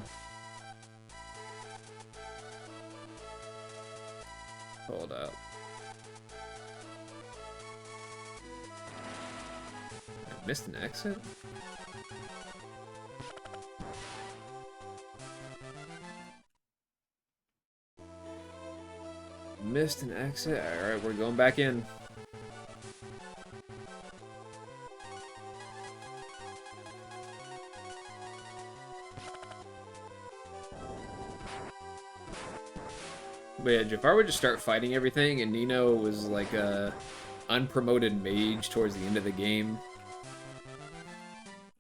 Hold up. I missed an exit? Missed an exit? Alright, we're going back in. But yeah, Jafar would just start fighting everything, and Nino was like a unpromoted mage towards the end of the game.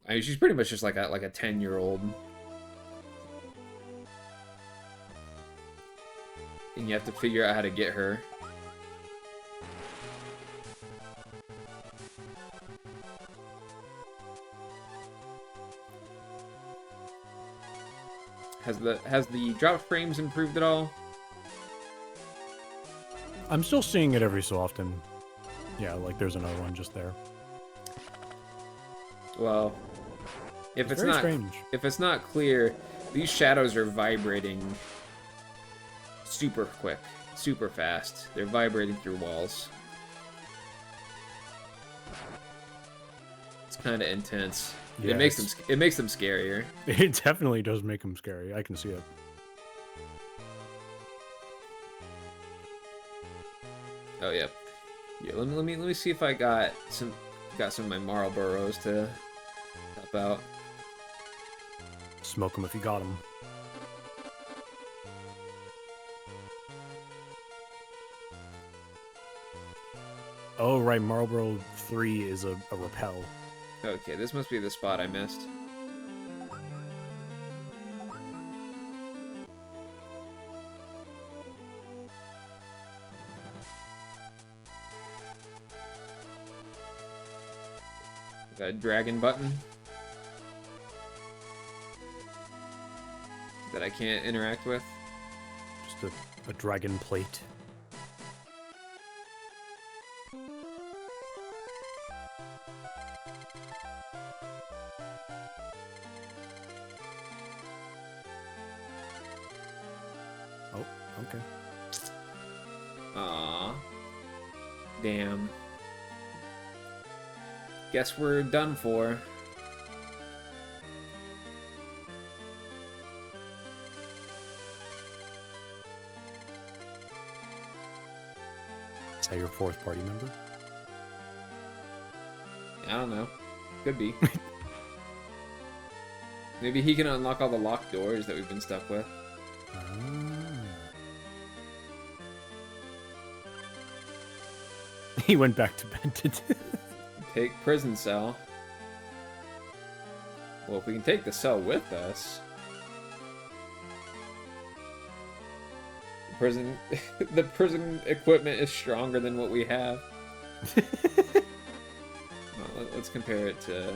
I mean, she's pretty much just like a 10-year-old. And you have to figure out how to get her. Has the drop frames improved at all? I'm still seeing it every so often. Yeah, like there's another one just there. Well, if it's very not strange. if it's not clear, these shadows are vibrating super quick, super fast. They're vibrating through walls. It's kind of intense. Yeah, it makes them scarier. It definitely does make them scary. I can see it. Oh yeah. Yeah, let me see if I got some of my Marlboros to help out. Smoke them if you got them. Oh right, Marlboro 3 is a repel. Okay, this must be the spot I missed. Got a dragon button that I can't interact with. Just a dragon plate. Oh, okay. Aww. Damn. Guess we're done for. Is that your fourth party member? I don't know. Could be. Maybe he can unlock all the locked doors that we've been stuck with. He went back to bed to Take prison cell. Well, if we can take the cell with us. The prison equipment is stronger than what we have. Well, let's compare it to...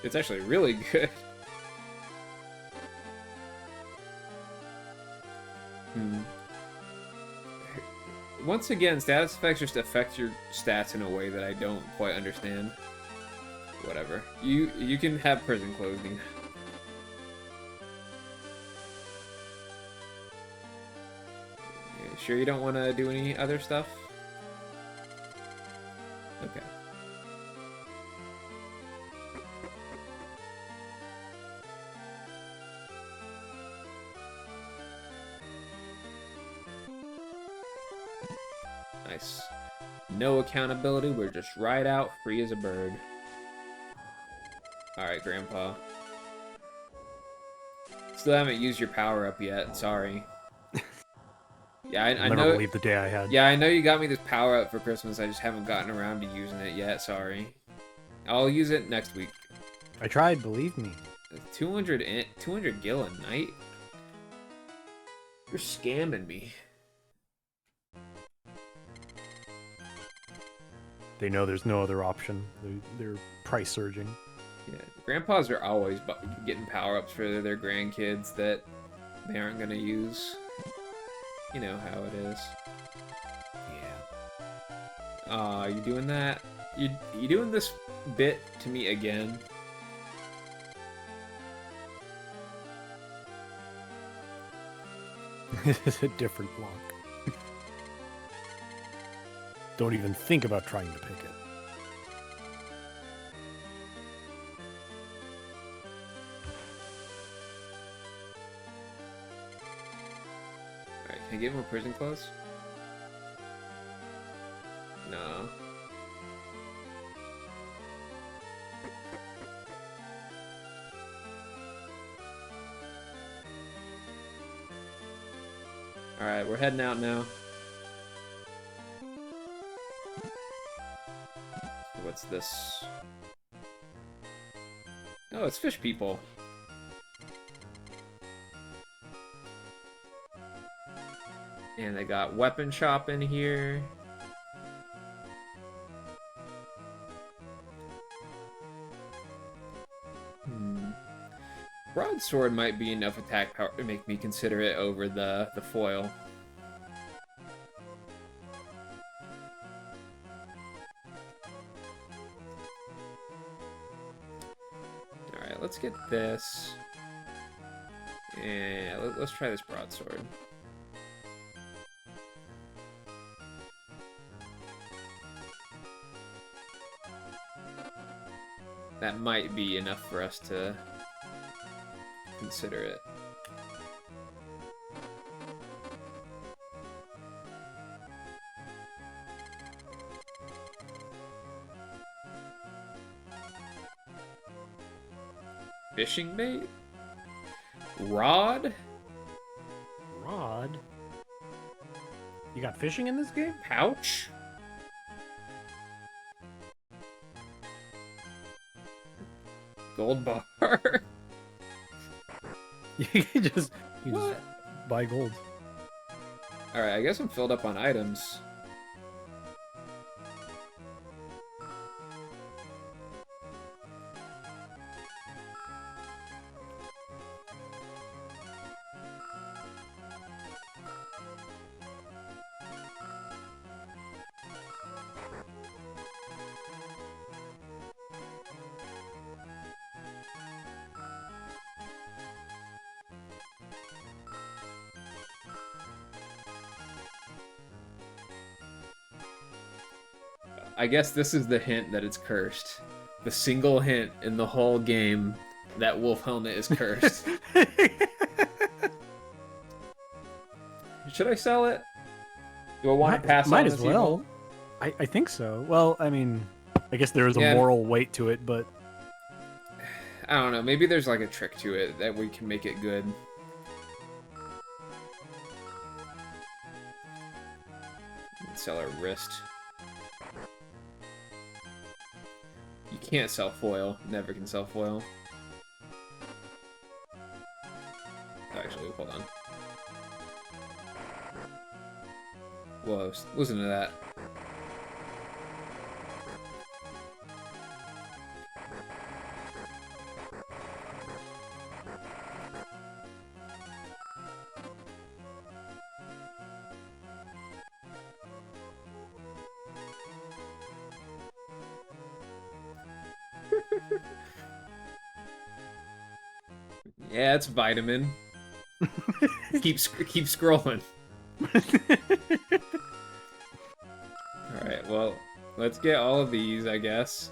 It's actually really good. Once again, status effects just affect your stats in a way that I don't quite understand. Whatever. You can have prison clothing. Sure you don't want to do any other stuff? Okay. Nice. No accountability, we're just right out, free as a bird. Alright, Grandpa. Still haven't used your power-up yet, sorry. Yeah, I never know. believe the day I had. Yeah, I know you got me this power-up for Christmas, I just haven't gotten around to using it yet, sorry. I'll use it next week. I tried, believe me. 200 gil a night? You're scamming me. They know there's no other option. They're price surging. Yeah, grandpas are always getting power-ups for their grandkids that they aren't gonna use. You know how it is. Yeah. You doing that? You doing this bit to me again? It's a different block. Don't even think about trying to pick it. Alright, can I get more prison clothes? No. Alright, we're heading out now. What's this? Oh, it's fish people. And they got weapon shop in here. Broadsword might be enough attack power to make me consider it over the foil. Alright, let's get this. And let's try this broadsword. That might be enough for us to consider it. Fishing bait? Rod? Rod? You got fishing in this game? Pouch? Gold bar? You can just What? buy gold. Alright, I guess I'm filled up on items. I guess this is the hint that it's cursed. The single hint in the whole game that Wolf Helmet is cursed. Should I sell it? Do I want to pass might on as this well. evil? I think so. Well, I mean, I guess there is Yeah. a moral weight to it, but I don't know. Maybe there's like a trick to it that we can make it good. Sell our wrist. You can't sell foil. Never can sell foil. Actually, hold on. Whoa, listen to that. Yeah, it's vitamin. keep scrolling. Alright, well, let's get all of these, I guess.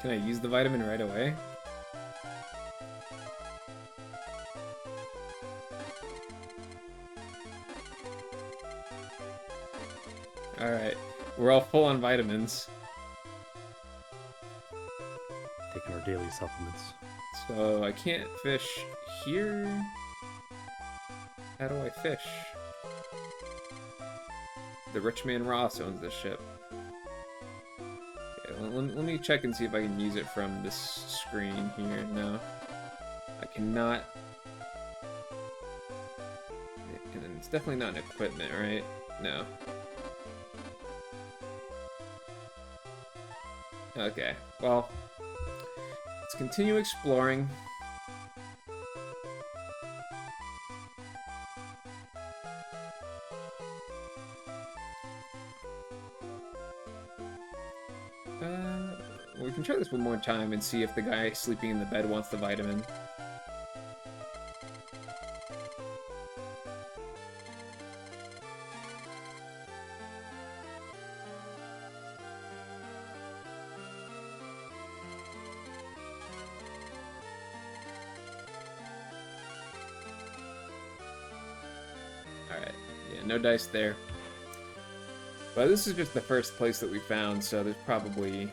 Can I use the vitamin right away? Alright, we're all full on vitamins. taking our daily supplements. So I can't fish here. How do I fish? The rich man Ross owns this ship. Okay, let me check and see if I can use it from this screen here. No, I cannot. And it's definitely not an equipment, right? No. Okay, well, let's continue exploring. We can try this one more time and see if the guy sleeping in the bed wants the vitamin. Alright, yeah, no dice there. But this is just the first place that we found, so there's probably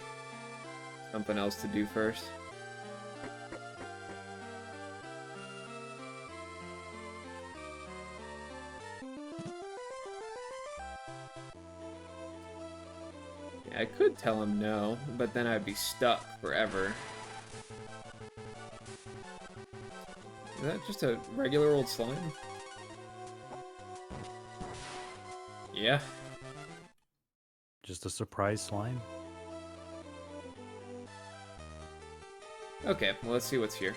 something else to do first. Yeah, I could tell him no, but then I'd be stuck forever. Is that just a regular old slime? Yeah. Just a surprise slime. Okay, well, let's see what's here.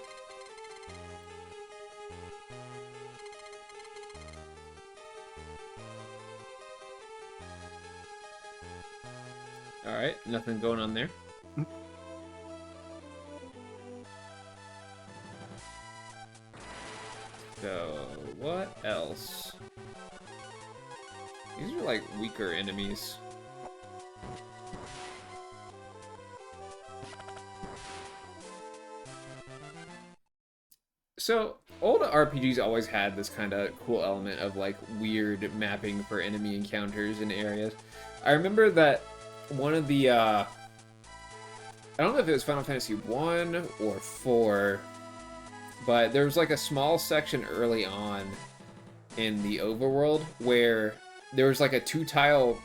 Alright, nothing going on there. So, what else? These are like weaker enemies. So, old RPGs always had this kind of cool element of like weird mapping for enemy encounters in areas. I remember that one of the, I don't know if it was Final Fantasy 1 or 4, but there was like a small section early on in the overworld where there was like a 2-tile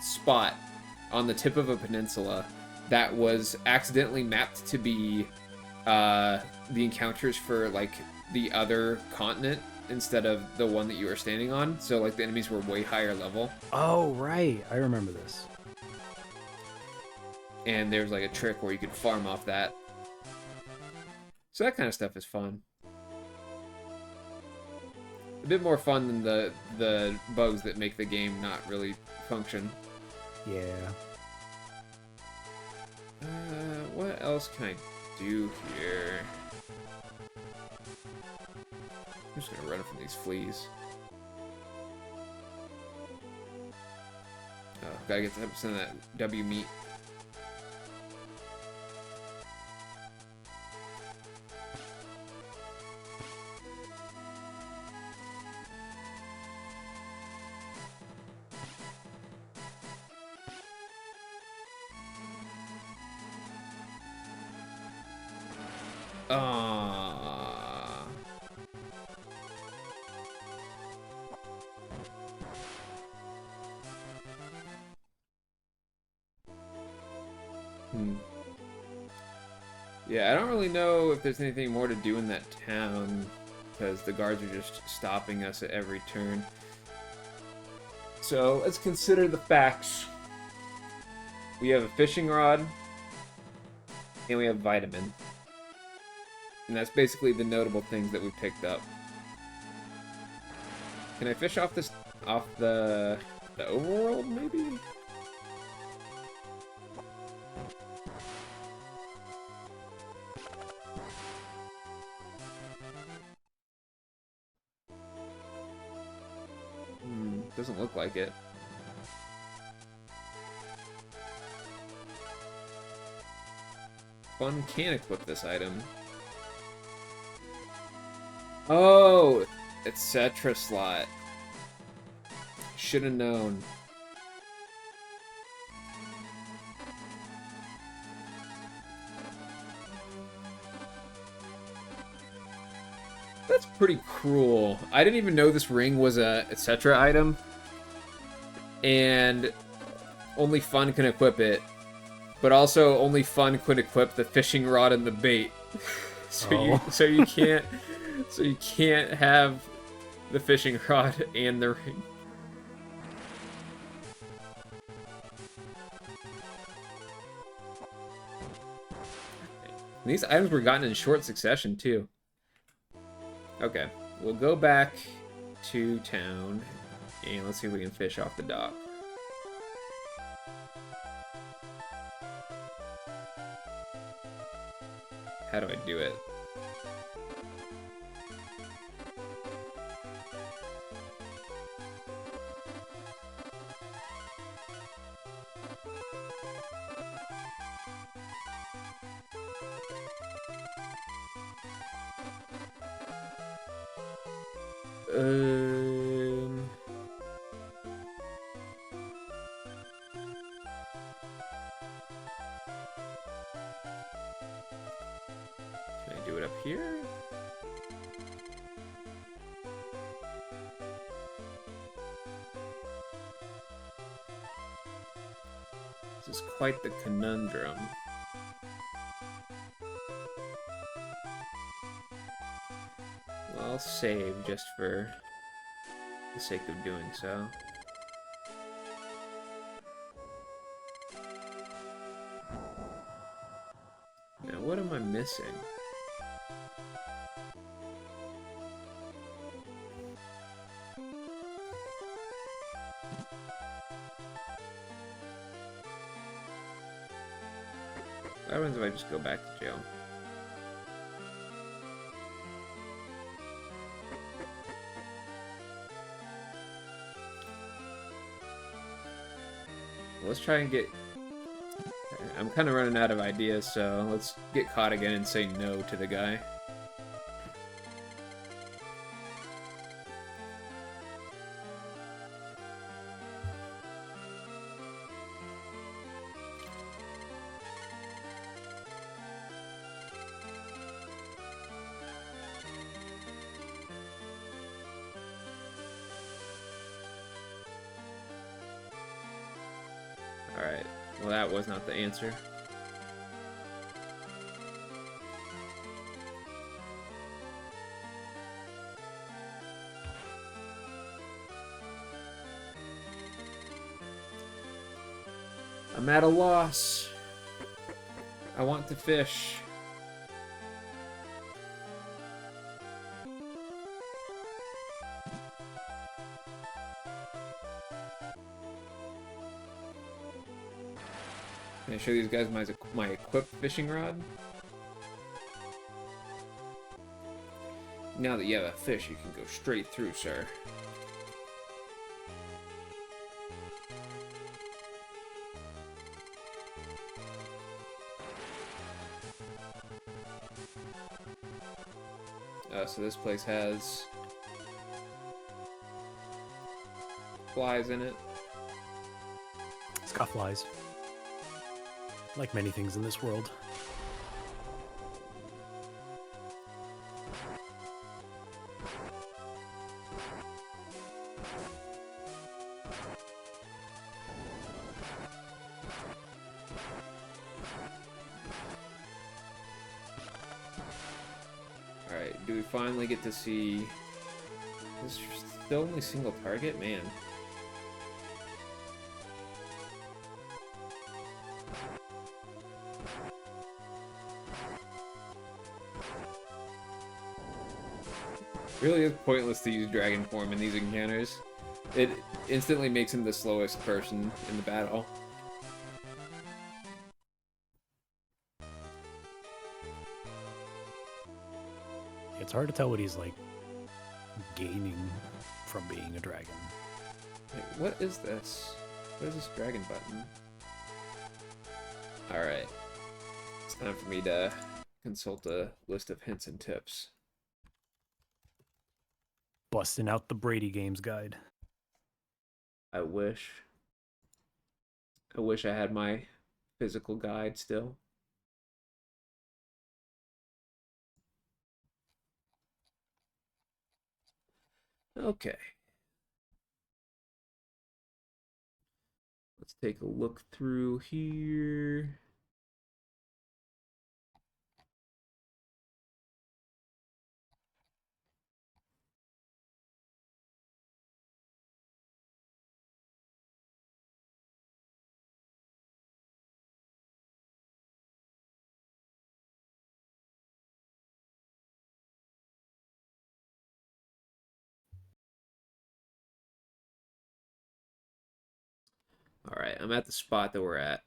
spot on the tip of a peninsula that was accidentally mapped to be the encounters for like the other continent instead of the one that you were standing on. So like the enemies were way higher level. Oh, right. I remember this. And there was like a trick where you could farm off that. So that kind of stuff is fun. A bit more fun than the bugs that make the game not really function. Yeah. What else can I do here? I'm just gonna run from these fleas. Oh, gotta get some of that W meat. Ah. Yeah, I don't really know if there's anything more to do in that town, because the guards are just stopping us at every turn. So let's consider the facts. We have a fishing rod, and we have vitamin. And that's basically the notable things that we picked up. Can I fish off the overworld, maybe? Doesn't look like it. Fun can equip this item. Oh, etc. slot. Should have known. That's pretty cruel. I didn't even know this ring was a etc. item. And only Fun can equip it. But also only Fun could equip the fishing rod and the bait. So you can't have the fishing rod and the ring. These items were gotten in short succession too. Okay, we'll go back to town and let's see if we can fish off the dock. How do I do it? Can I do it up here? This is quite the conundrum. Well, I'll save just for the sake of doing so. Now, what am I missing? What happens if I just go back to jail? Let's try and get... I'm kind of running out of ideas, so let's get caught again and say no to the guy. Alright, well that was not the answer. I'm at a loss. I want to fish. Can I show these guys my equipped fishing rod? Now that you have a fish, you can go straight through, sir. So this place has flies in it. It's got flies. Like many things in this world. Alright, do we finally get to see... Is there still only single target? Man. Really is pointless to use dragon form in these encounters. It instantly makes him the slowest person in the battle. It's hard to tell what he's like gaining from being a dragon. Wait, what is this? What is this dragon button? Alright. It's time for me to consult a list of hints and tips. Busting out the Brady Games guide. I wish I had my physical guide still. Okay. Let's take a look through here. Alright, I'm at the spot that we're at.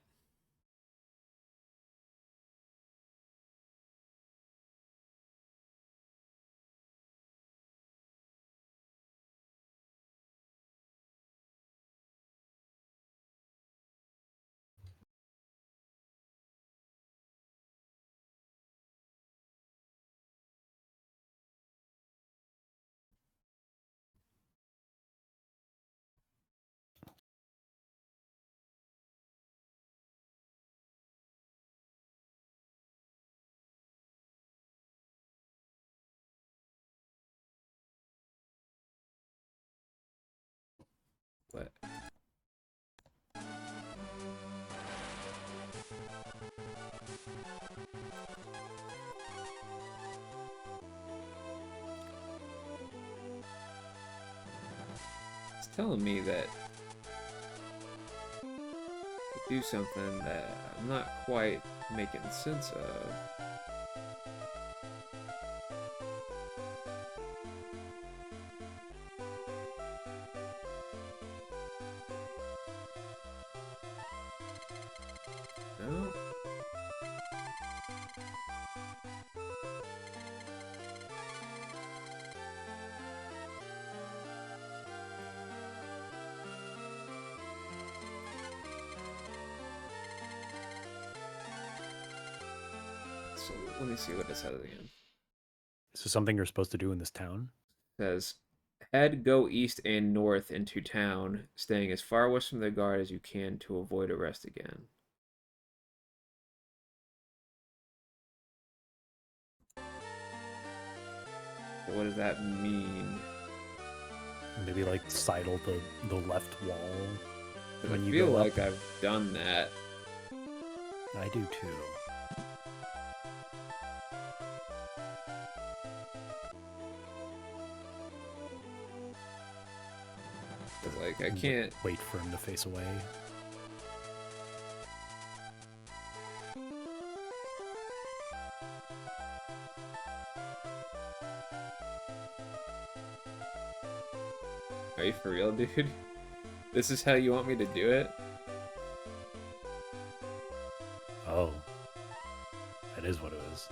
But it's telling me that the do something that I'm not quite making sense of. No. So let me see what it says again. Is this something you're supposed to do in this town? It says head go east and north into town, staying as far west from the guard as you can to avoid arrest again. So what does that mean? Maybe like sidle the left wall. 'Cause When I you feel go up. like I've done that. I do too. But like I can't. Wait for him to face away. Are you for real, dude? This is how you want me to do it? Oh. That is what it is.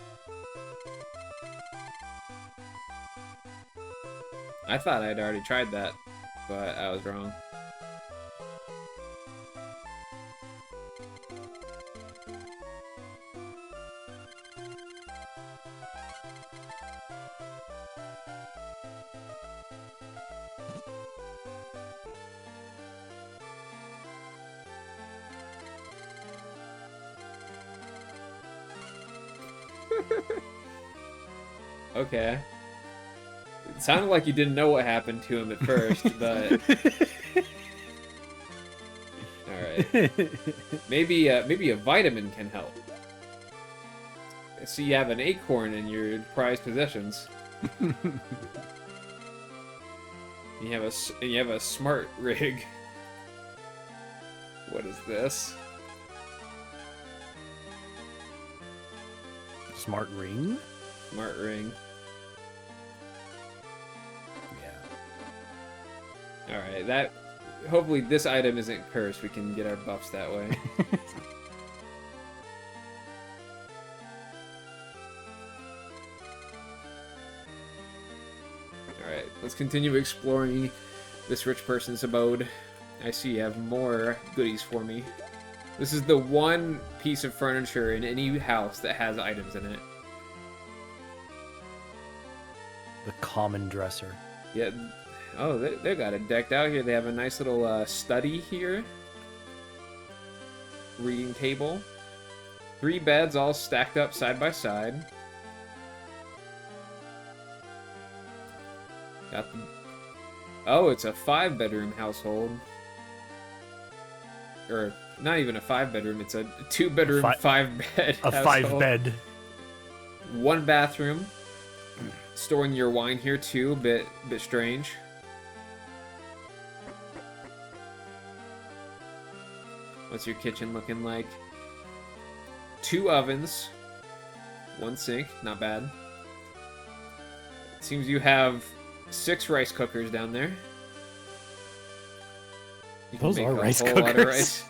I thought I'd already tried that, but I was wrong. Okay. It sounded like you didn't know what happened to him at first, but alright. Maybe a vitamin can help. So you have an acorn in your prized possessions. You have a smart rig. What is this? Smart ring? Smart ring. Yeah. Alright, that... Hopefully this item isn't cursed. We can get our buffs that way. Alright, let's continue exploring this rich person's abode. I see you have more goodies for me. This is the one piece of furniture in any house that has items in it. The common dresser. Yeah. Oh, they got it decked out here. They have a nice little study here. Reading table. 3 beds all stacked up side by side. Got the... Oh, it's a 5-bedroom household. Or, not even a 5-bedroom, it's a 2-bedroom, 5-bed A household. 5-bed. 1 bathroom. Storing your wine here too, bit strange. What's your kitchen looking like? 2 ovens, 1 sink, not bad. It seems you have 6 rice cookers down there. You can Those make are a rice whole lot of cookers.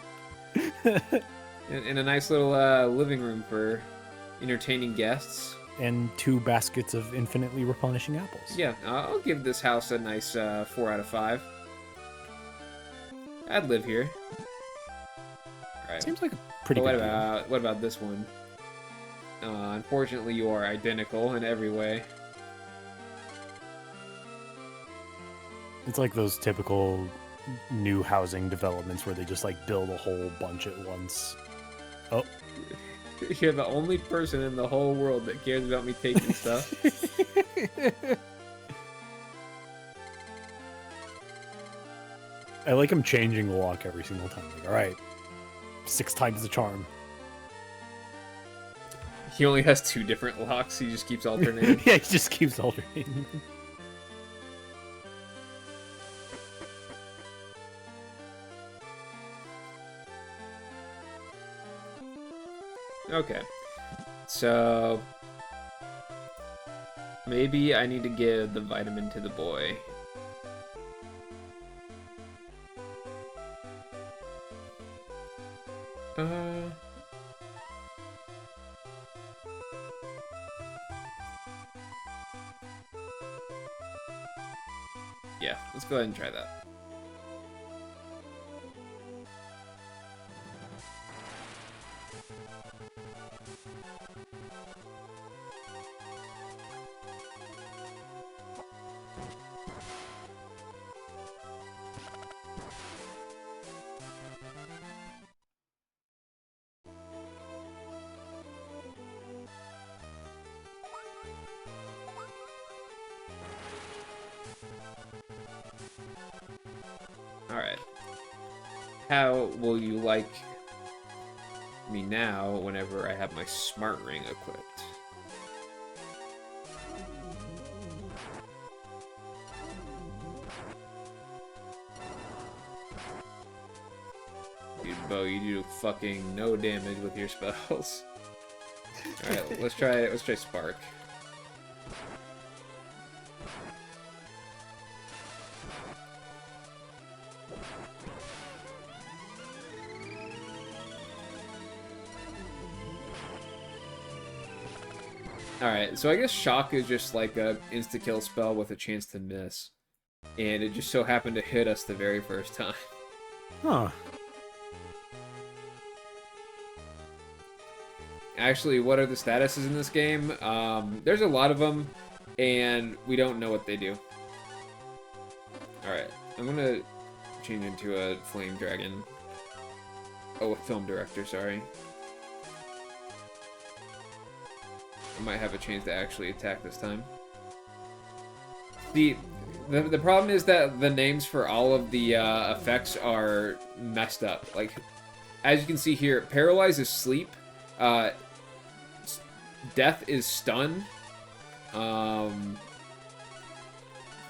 rice. And a nice little living room for entertaining guests. And 2 baskets of infinitely replenishing apples. Yeah, I'll give this house a nice 4 out of 5. I'd live here. Alright. Seems like a pretty But good deal. what about this one? Unfortunately, you are identical in every way. It's like those typical new housing developments where they just like build a whole bunch at once. Oh. You're the only person in the whole world that cares about me taking stuff. I like him changing the lock every single time. Like, all right, 6 times the charm. He only has 2 different locks. He just keeps alternating. Yeah, he just keeps alternating. Okay. So maybe I need to give the vitamin to the boy. Yeah, let's go ahead and try that. Alright. How will you like me now whenever I have my smart ring equipped? Dude, Bo, you do fucking no damage with your spells. Alright, let's try Spark. Alright, so I guess Shock is just like a insta-kill spell with a chance to miss. And it just so happened to hit us the very first time. Huh. Actually, what are the statuses in this game? There's a lot of them, and we don't know what they do. Alright, I'm gonna change into a Flame Dragon. Oh, a Film Director, sorry. I might have a chance to actually attack this time. The problem is that the names for all of the effects are messed up. Like, as you can see here, Paralyze is Sleep. Death is Stun.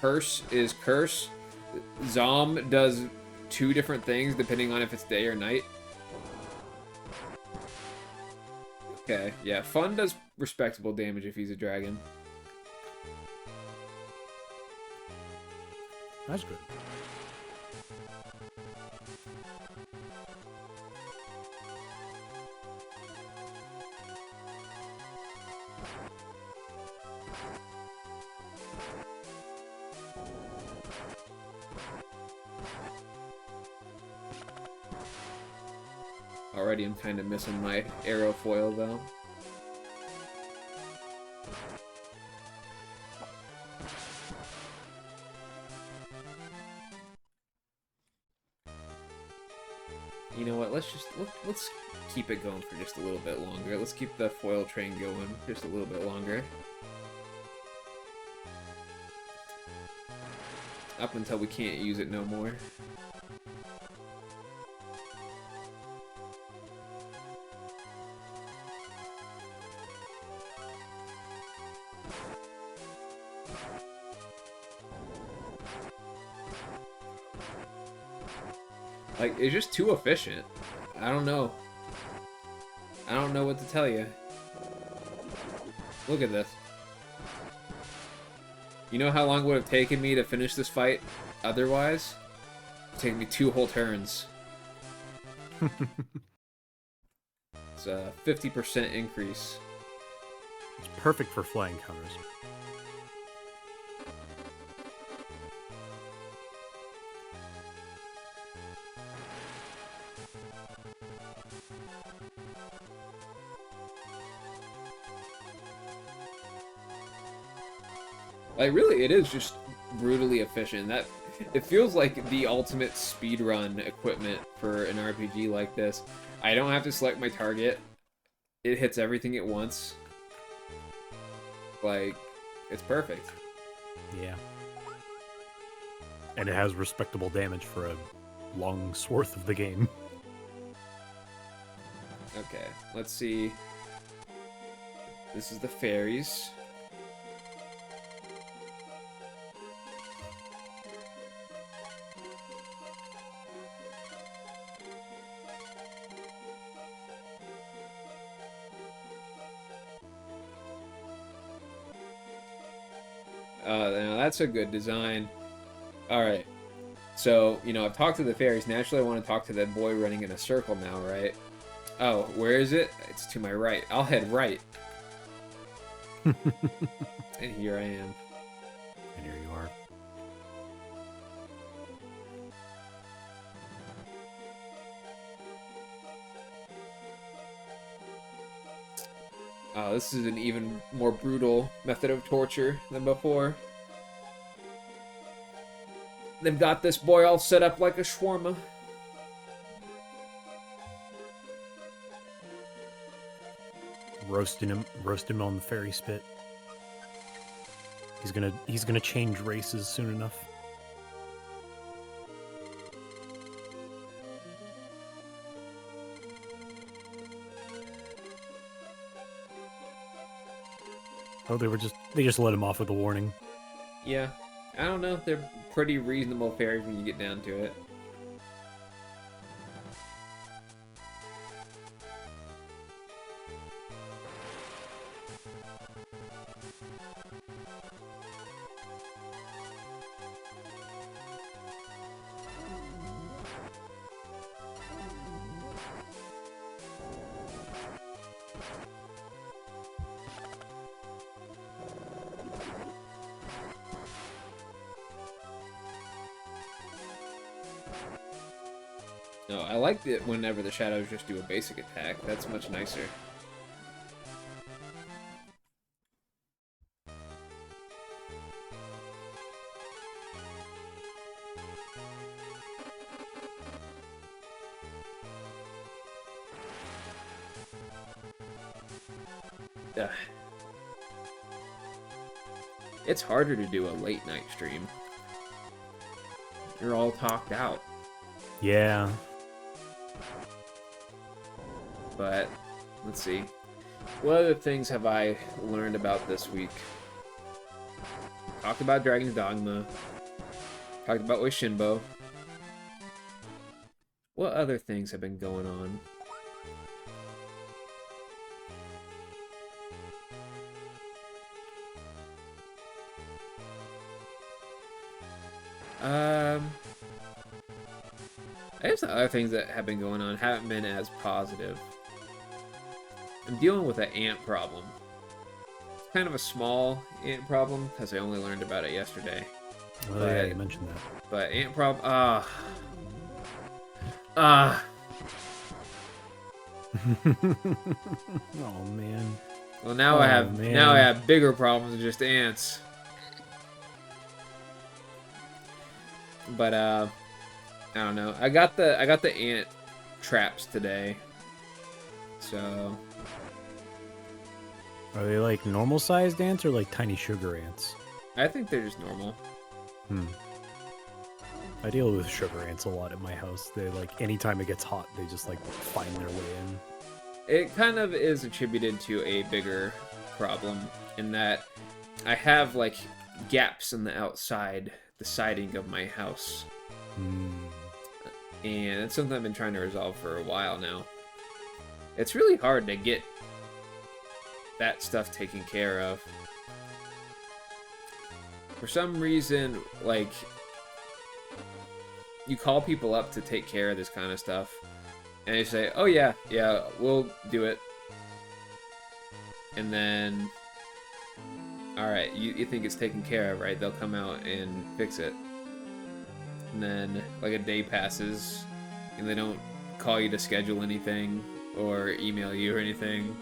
Curse is Curse. Zom does 2 different things depending on if it's day or night. Okay, yeah, Fun does respectable damage if he's a dragon. That's good. Already I'm kind of missing my arrow foil, though. You know what, let's keep it going for just a little bit longer. Let's keep the foil train going just a little bit longer. Up until we can't use it no more. Like, it's just too efficient. I don't know. I don't know what to tell you. Look at this. You know how long it would have taken me to finish this fight otherwise? It's taken me 2 whole turns. It's a 50% increase. It's perfect for flying counters. Like, really, it is just brutally efficient. That it feels like the ultimate speedrun equipment for an RPG like this. I don't have to select my target. It hits everything at once. Like, it's perfect. Yeah. And it has respectable damage for a long swath of the game. Okay, let's see. This is the fairies. Now that's a good design. All right. So, you know, I've talked to the fairies. Naturally, I want to talk to that boy running in a circle now, right? Oh, where is it? It's to my right. I'll head right. And here I am. And here you are. Oh, this is an even more brutal method of torture than before. They've got this boy all set up like a shawarma. Roasting him on the fairy spit. He's gonna change races soon enough. Oh, they just let him off with a warning. Yeah, I don't know. They're pretty reasonable fairies when you get down to it. No, I like it whenever the shadows just do a basic attack. That's much nicer. Ugh. It's harder to do a late night stream. You're all talked out. Yeah. But let's see. What other things have I learned about this week? Talked about Dragon's Dogma. Talked about Oishinbo. What other things have been going on? I guess the other things that have been going on haven't been as positive. I'm dealing with an ant problem. It's kind of a small ant problem, because I only learned about it yesterday. Oh, yeah, you mentioned that. But ant problem... Oh, man. Well, now I have bigger problems than just ants. But I don't know. I got the ant traps today. So Are they like normal sized ants or like tiny sugar ants? I think they're just normal. I deal with sugar ants a lot at my house. They like anytime it gets hot, they just like find their way in. It kind of is attributed to a bigger problem in that I have like gaps in the outside, the siding of my house. And it's something I've been trying to resolve for a while now. It's really hard to get that stuff taken care of. For some reason, like, you call people up to take care of this kind of stuff, and they say, oh yeah, we'll do it. And then, alright, you think it's taken care of, right? They'll come out and fix it. And then, like, a day passes, and they don't call you to schedule anything, or email you or anything.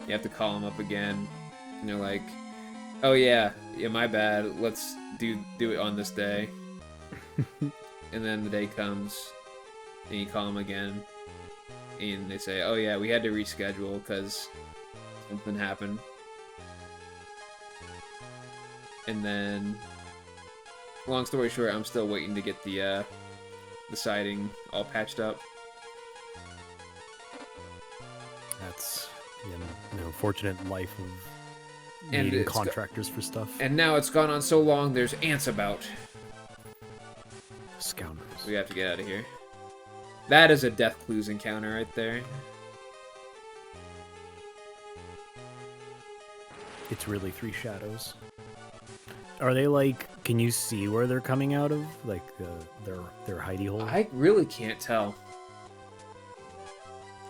You have to call them up again, and they're like, oh yeah, my bad, let's do it on this day. And then the day comes, and you call them again, and they say, oh yeah, we had to reschedule because something happened. And then, long story short, I'm still waiting to get the siding all patched up. That's the unfortunate life of And needing contractors for stuff. And now it's gone on so long, there's ants about. Scoundrels. We have to get out of here. That is a Death Clues encounter right there. It's really 3 shadows. Are they like? Can you see where they're coming out of? Like their hidey hole? I really can't tell.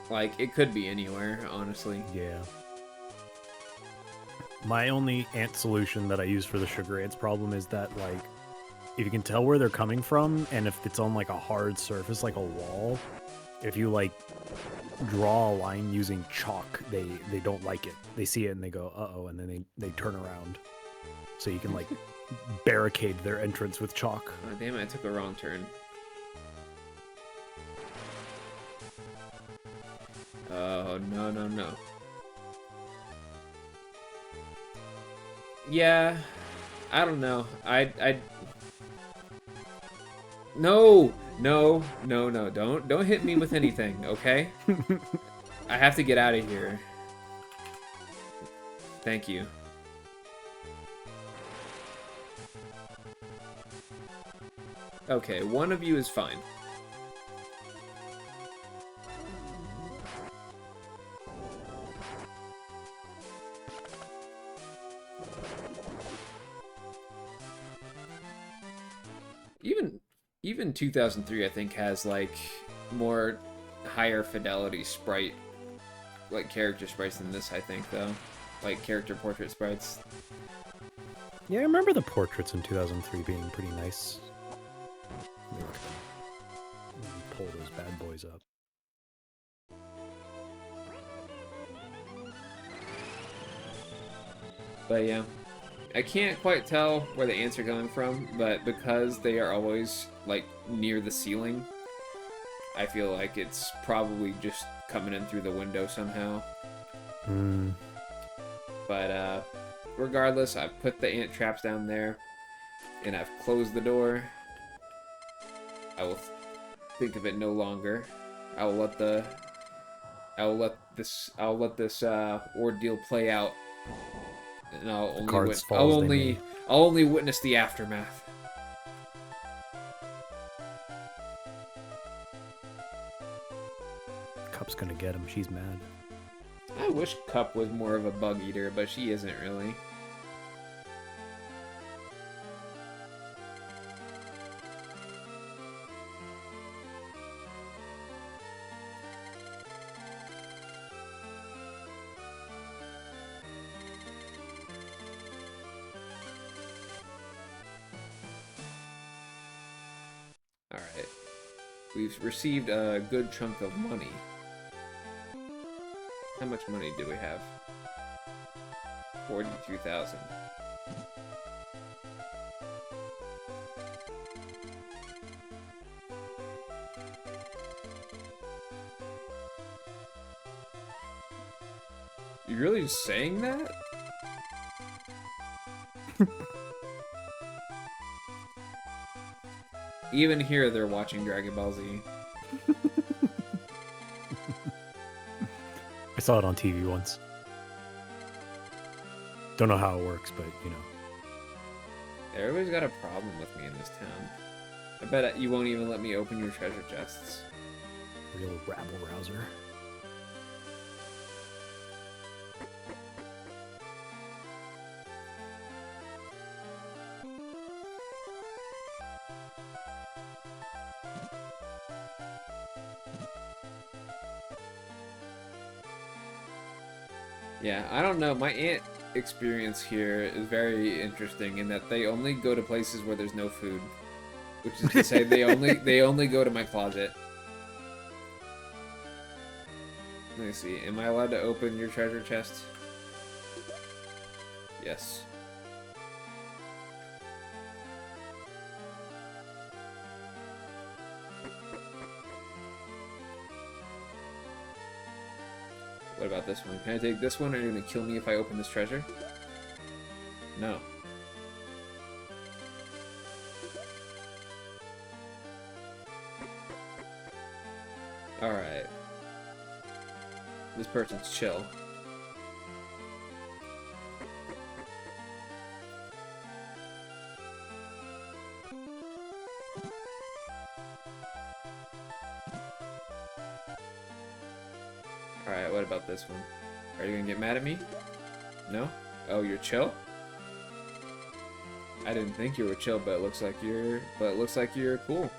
Like, it could be anywhere, honestly. Yeah. My only ant solution that I use for the sugar ants problem is that, like, if you can tell where they're coming from, and if it's on, like, a hard surface, like a wall, if you, like, draw a line using chalk, they don't like it. They see it and they go, uh-oh, and then they turn around. So you can, like, barricade their entrance with chalk. Oh, damn it, I took a wrong turn. Oh, no, no, no. Yeah, I don't know. No, no, no, no. Don't hit me with anything, okay? I have to get out of here. Thank you. Okay, one of you is fine. Even 2003, I think, has like more higher fidelity sprite, like character sprites than this. I think though, like character portrait sprites. Yeah, I remember the portraits in 2003 being pretty nice. Let me pull those bad boys up. But yeah, I can't quite tell where the ants are coming from, but because they are always like near the ceiling, I feel like it's probably just coming in through the window somehow. Hmm. But regardless, I've put the ant traps down there, and I've closed the door. I will think of it no longer. I will let this ordeal play out, and I'll only witness the aftermath. Cup's gonna get him. She's mad. I wish Cup was more of a bug eater, but she isn't really. Alright. We've received a good chunk of money. How much money do we have? 42,000. You really just saying that? Even here, they're watching Dragon Ball Z. I saw it on TV once. Don't know how it works, but you know. Everybody's got a problem with me in this town. I bet you won't even let me open your treasure chests. Real rabble-rouser. Yeah, I don't know. My aunt experience here is very interesting in that they only go to places where there's no food, which is to say they only go to my closet. Let me see. Am I allowed to open your treasure chest? Yes. What about this one? Can I take this one? Are you going to kill me if I open this treasure? No. Alright. This person's chill. Alright, what about this one? Are you gonna get mad at me? No? Oh, you're chill? I didn't think you were chill, but it looks like you're cool.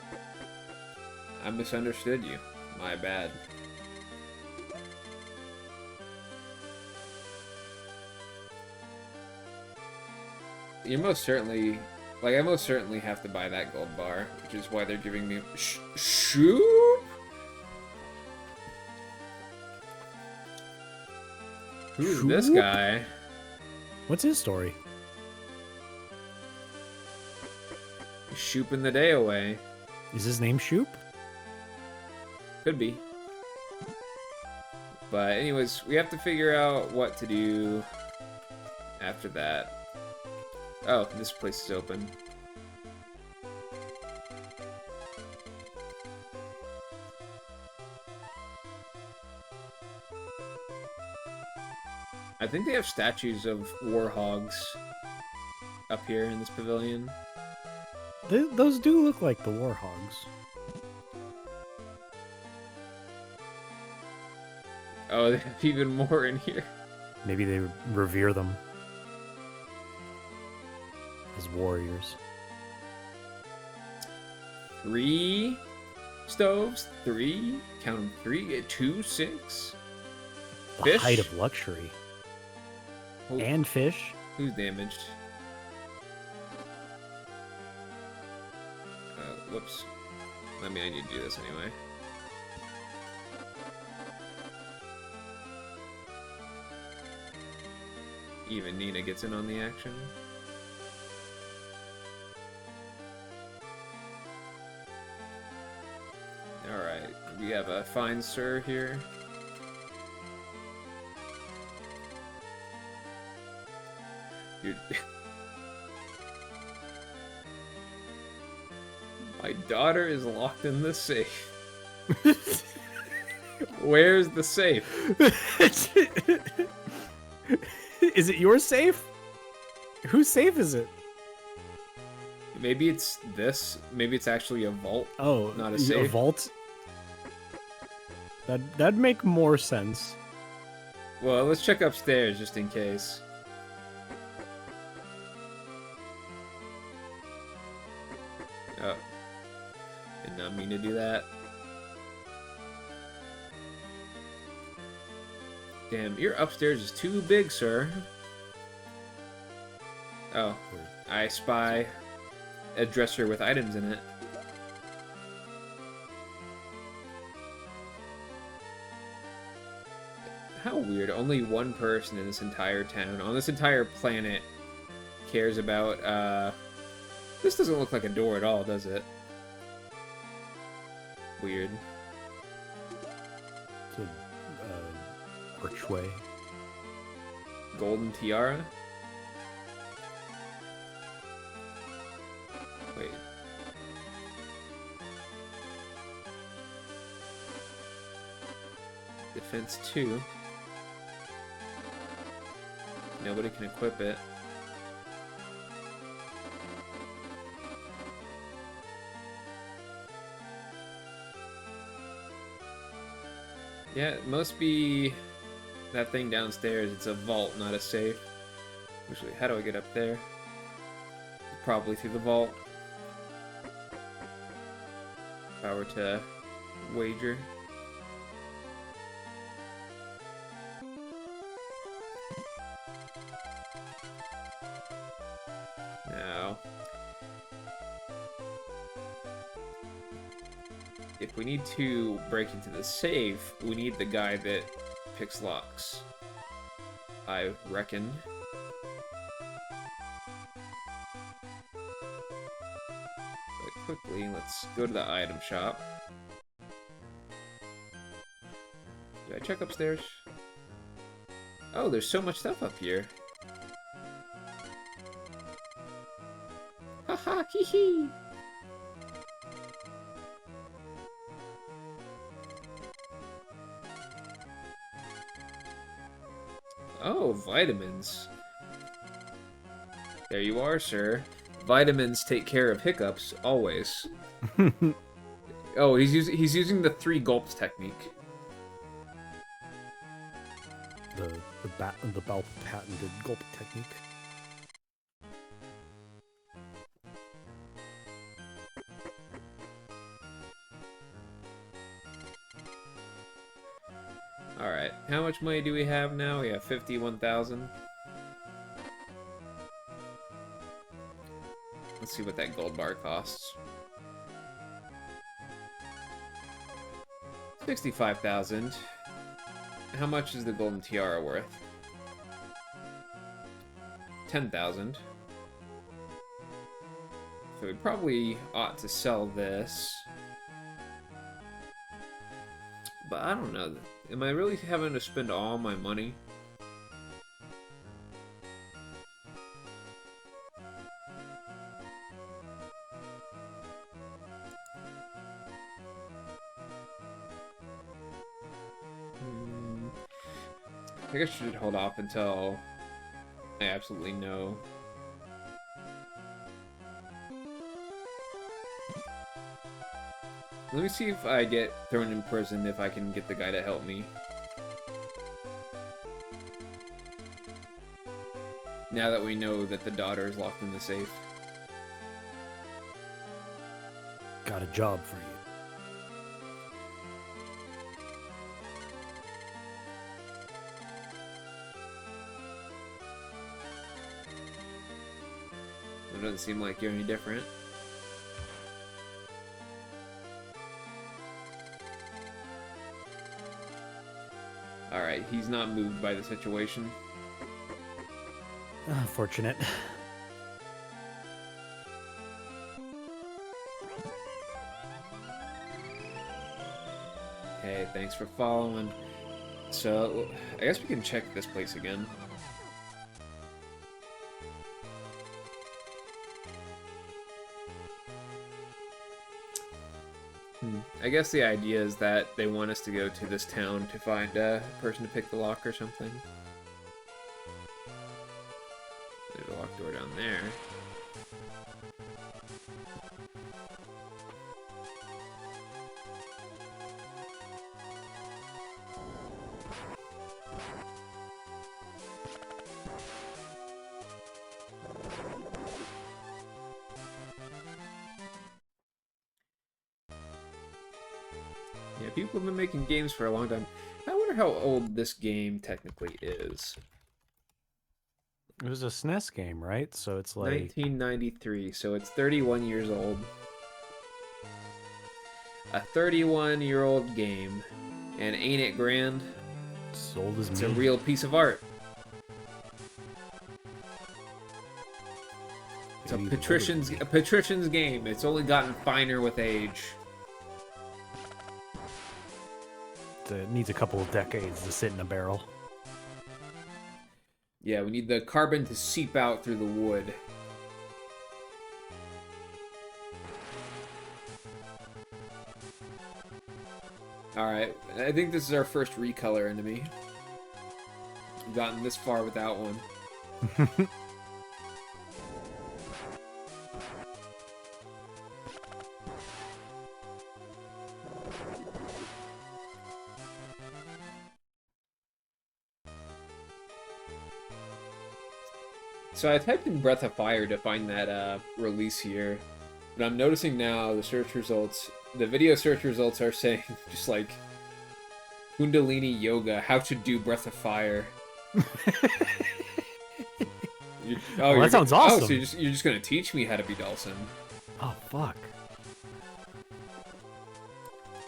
I misunderstood you. My bad. You're most certainly, like, I most certainly have to buy that gold bar, which is why they're giving me shoop. Who's this Shoop? guy? What's his story? He's shooping the day away. Is his name Shoop? Could be. But anyways, we have to figure out what to do after that. Oh, this place is open. I think they have statues of warhogs up here in this pavilion. Those do look like the warhogs. Oh, they have even more in here. Maybe they revere them as warriors. 3 stoves, 3, count them, 3, 2, 6. The Fish? height of luxury. Oh, And fish. who's damaged? Whoops. I mean, I need to do this anyway. Even Nina gets in on the action. Alright, we have a fine sir here. You're... My daughter is locked in the safe. Where's the safe? Is it your safe? Whose safe is it? Maybe it's this. Maybe it's actually a vault. Oh, Not a A safe. vault? That'd make more sense. Well, let's check upstairs just in case. Oh. Did not mean to do that. Damn, your upstairs is too big, sir. Oh, I spy a dresser with items in it. How weird. Only one person in this entire town, on this entire planet, cares about, This doesn't look like a door at all, does it? Weird. It's a archway. Golden tiara? Wait. Defense 2. Nobody can equip it. Yeah, it must be that thing downstairs. It's a vault, not a safe. Actually, how do I get up there? Probably through the vault. If I were to wager. Now, if we need to break into the safe, we need the guy that picks locks, I reckon. But quickly, let's go to the item shop. Did I check upstairs? Oh, there's so much stuff up here. Haha, hee hee! Oh, vitamins. There you are, sir. Vitamins take care of hiccups, always. Oh, he's using the 3 gulps technique. The Balp patented gulp technique. How much money do we have now? We have 51,000. Let's see what that gold bar costs. 65,000. How much is the golden tiara worth? 10,000. So we probably ought to sell this. But I don't know. Am I really having to spend all my money? I guess I should hold off until I absolutely know. Let me see if I get thrown in prison, if I can get the guy to help me. Now that we know that the daughter is locked in the safe. Got a job for you. It doesn't seem like you're any different. Alright, he's not moved by the situation. Fortunate. Hey, thanks for following. So, I guess we can check this place again. I guess the idea is that they want us to go to this town to find a person to pick the lock or something. There's a locked door down there. Yeah, people have been making games for a long time. I wonder how old this game technically is. It was a SNES game, right? So it's like 1993, so it's 31 years old. A 31-year-old game. And ain't it grand? as old as It's me. a real piece of art. It's Maybe a even patrician's game. It's only gotten finer with age. It needs a couple of decades to sit in a barrel. Yeah, we need the carbon to seep out through the wood. Alright, I think this is our first recolor enemy. We've gotten this far without one. So I typed in Breath of Fire to find that release here, but I'm noticing now the search results, the video search results are saying just like Kundalini Yoga, how to do Breath of Fire. That sounds awesome. Oh, so you're just gonna teach me how to be Dhalsim. Oh, fuck.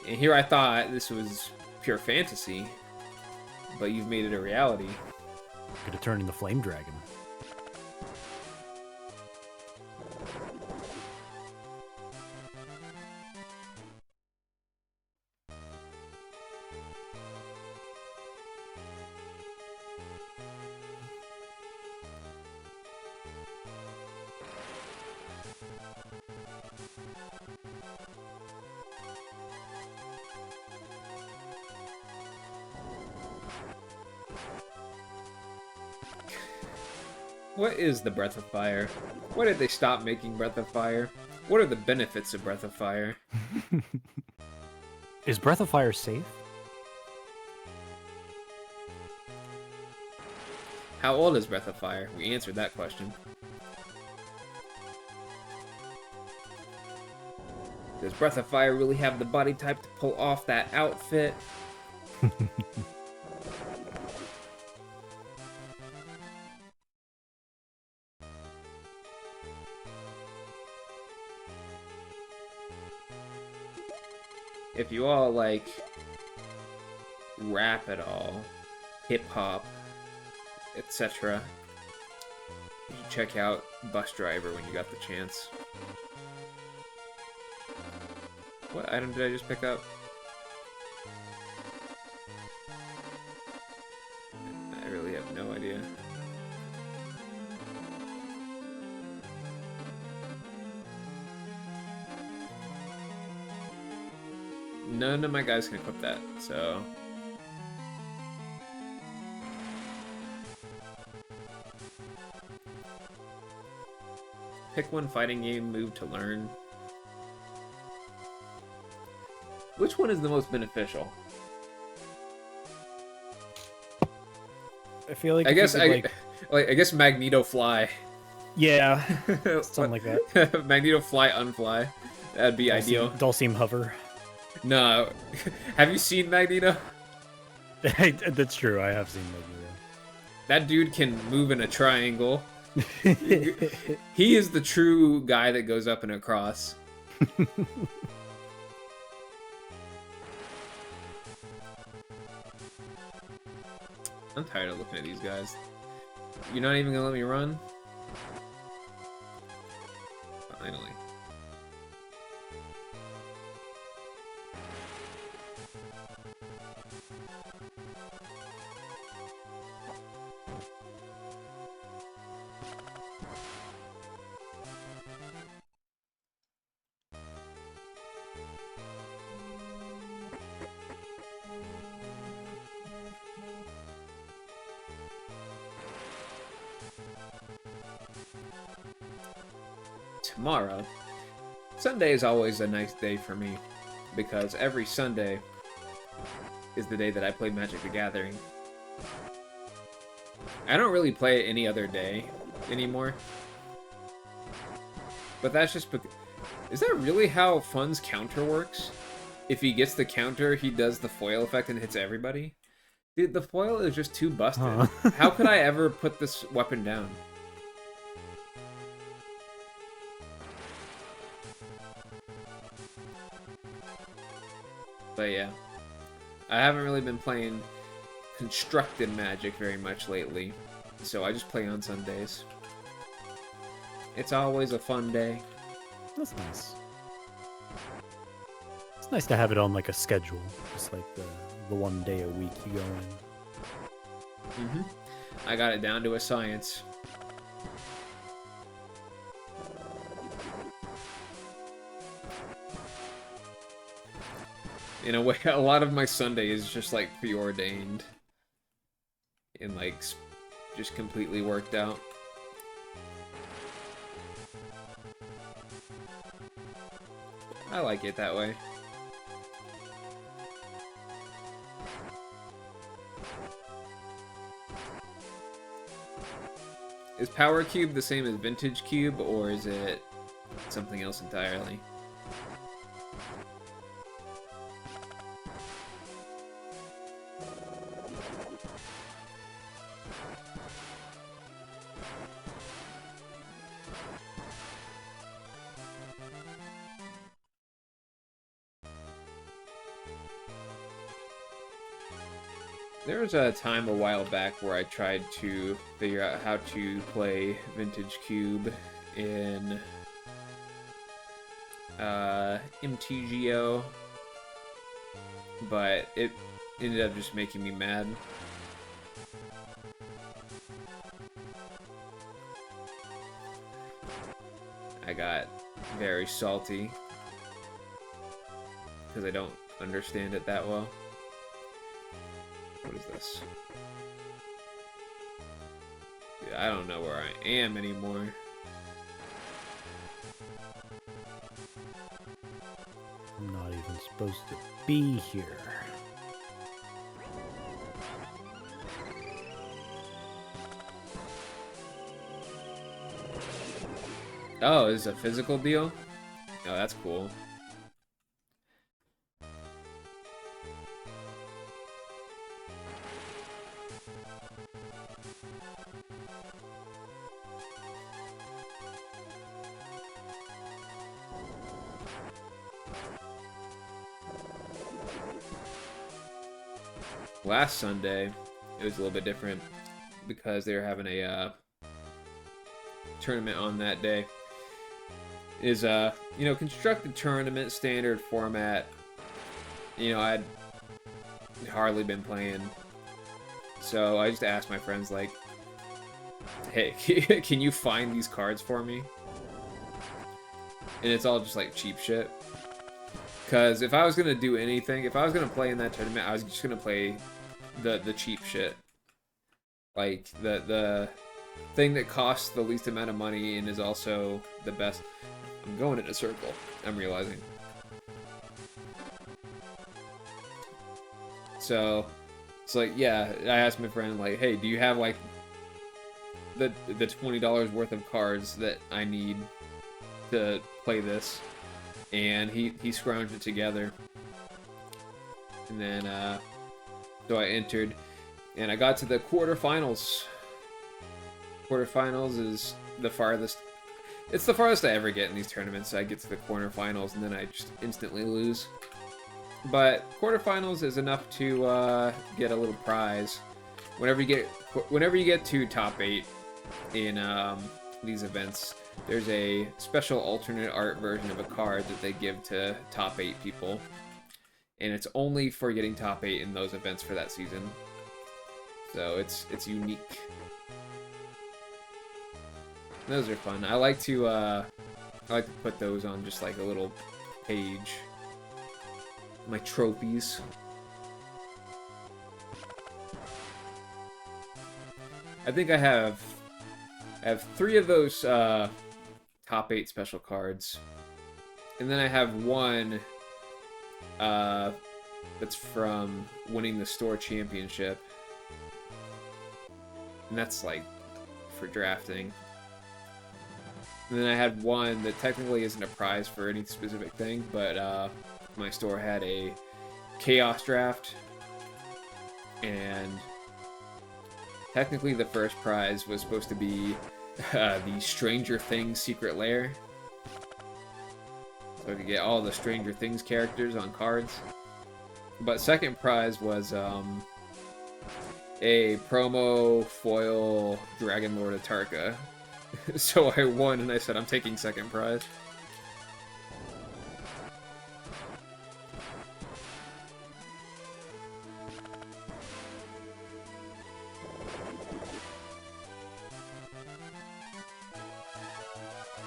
And here I thought this was pure fantasy, but you've made it a reality. Could have turned into Flame Dragon. What is the Breath of Fire? Why did they stop making Breath of Fire? What are the benefits of Breath of Fire? Is Breath of Fire safe? How old is Breath of Fire? We answered that question. Does Breath of Fire really have the body type to pull off that outfit? if you all like rap at all, hip hop, etc., you should check out Bus Driver when you got the chance. What item did I just pick up? I really have no idea. None of my guys can equip that, so... Pick one fighting game move to learn. Which one is the most beneficial? I feel like I guess I guess Magneto Fly. yeah, something like that. Magneto Fly Unfly. That'd be ideal. Dulcim Hover. No. Have you seen Magneto? That's true. I have seen Magneto. That dude can move in a triangle. He is the true guy that goes up and across. I'm tired of looking at these guys. You're not even gonna let me run? Finally. Tomorrow. Sunday is always a nice day for me, because every Sunday is the day that I play Magic the Gathering. I don't really play it any other day anymore. But that's just because... Is that really how Fun's counter works? If he gets the counter, he does the foil effect and hits everybody? Dude, the foil is just too busted. Huh. How could I ever put this weapon down? But yeah, I haven't really been playing constructed Magic very much lately, so I just play on Sundays. It's always a fun day. That's nice. It's nice to have it on like a schedule, just like the one day a week you go in. I got it down to a science. In a way, a lot of my Sunday is just like preordained and like just completely worked out. I like it that way. Is Power Cube the same as Vintage Cube, or is it something else entirely? There was a time a while back where I tried to figure out how to play Vintage Cube in MTGO, but it ended up just making me mad. I got very salty because I don't understand it that well. What is this? Dude, I don't know where I am anymore. I'm not even supposed to be here. Oh, is it a physical deal? Oh, that's cool. last Sunday, it was a little bit different because they were having a tournament on that day. Is constructed tournament standard format. I'd hardly been playing, so I just asked my friends like, "Hey, can you find these cards for me?" And it's all just like cheap shit. Because if I was gonna do anything, if I was gonna play in that tournament, I was just gonna play the cheap shit, like the thing that costs the least amount of money and is also the best. I'm going in a circle, I'm realizing. So it's like, yeah, I asked my friend like, hey, do you have like the $20 worth of cards that I need to play this? And he scrounged it together, and then so I entered, and I got to the quarterfinals. Quarterfinals is the farthest. It's the farthest I ever get in these tournaments. I get to the quarterfinals, and then I just instantly lose. But quarterfinals is enough to get a little prize. Whenever you get to top 8 in these events, there's a special alternate art version of a card that they give to top 8 people. And it's only for getting top 8 in those events for that season. So it's unique. Those are fun. I like to put those on just like a little page. My trophies. I think I have 3 of those top 8 special cards, and then I have one that's from winning the store championship, and that's like for drafting. And then I had one that technically isn't a prize for any specific thing, but my store had a chaos draft, and technically the first prize was supposed to be the Stranger Things secret lair. So I could get all the Stranger Things characters on cards. But second prize was a promo foil Dragon Lord of Tarka. So I won, and I said, I'm taking second prize.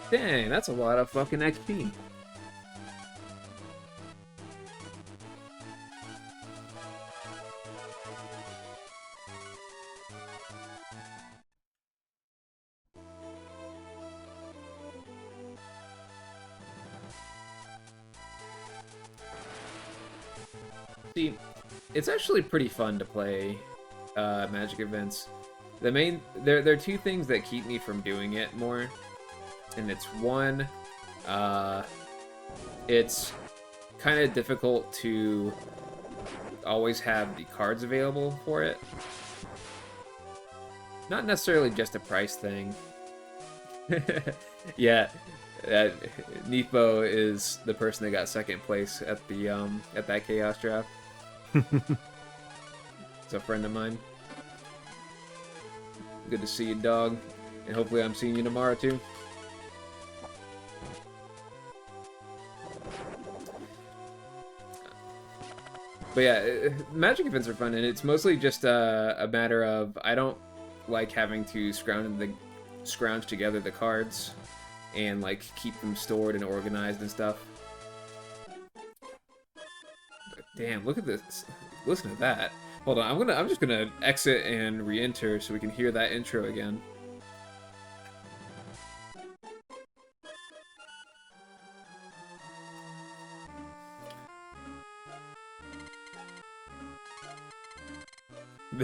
Dang, that's a lot of fucking XP. See, it's actually pretty fun to play Magic events. There are 2 things that keep me from doing it more. And it's one, it's kind of difficult to always have the cards available for it. Not necessarily just a price thing. Yeah, Neepo is the person that got second place at the at that chaos draft. It's a friend of mine. Good to see you, dog, and hopefully I'm seeing you tomorrow too. But yeah, Magic events are fun, and it's mostly just a matter of I don't like having to scrounge together the cards and like keep them stored and organized and stuff. But damn, look at this! Listen to that. Hold on, I'm just gonna exit and re-enter so we can hear that intro again.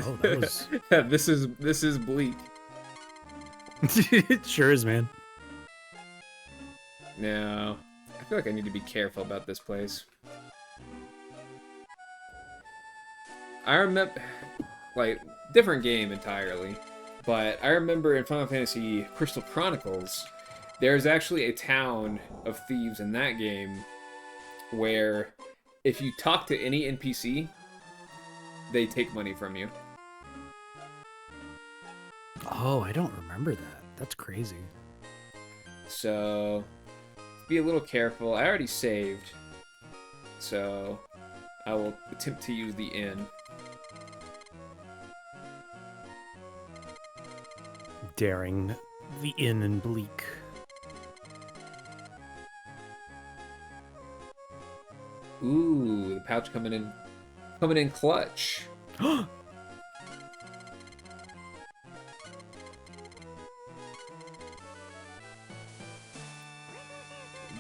Oh, that was... this is bleak. It sure is, man. No, I feel like I need to be careful about this place. I remember, like, different game entirely, but I remember in Final Fantasy Crystal Chronicles, there's actually a town of thieves in that game where if you talk to any NPC, they take money from you. Oh, I don't remember that. That's crazy. So be a little careful. I already saved, so I will attempt to use the inn. Daring the inn and bleak. Ooh, the pouch coming in clutch.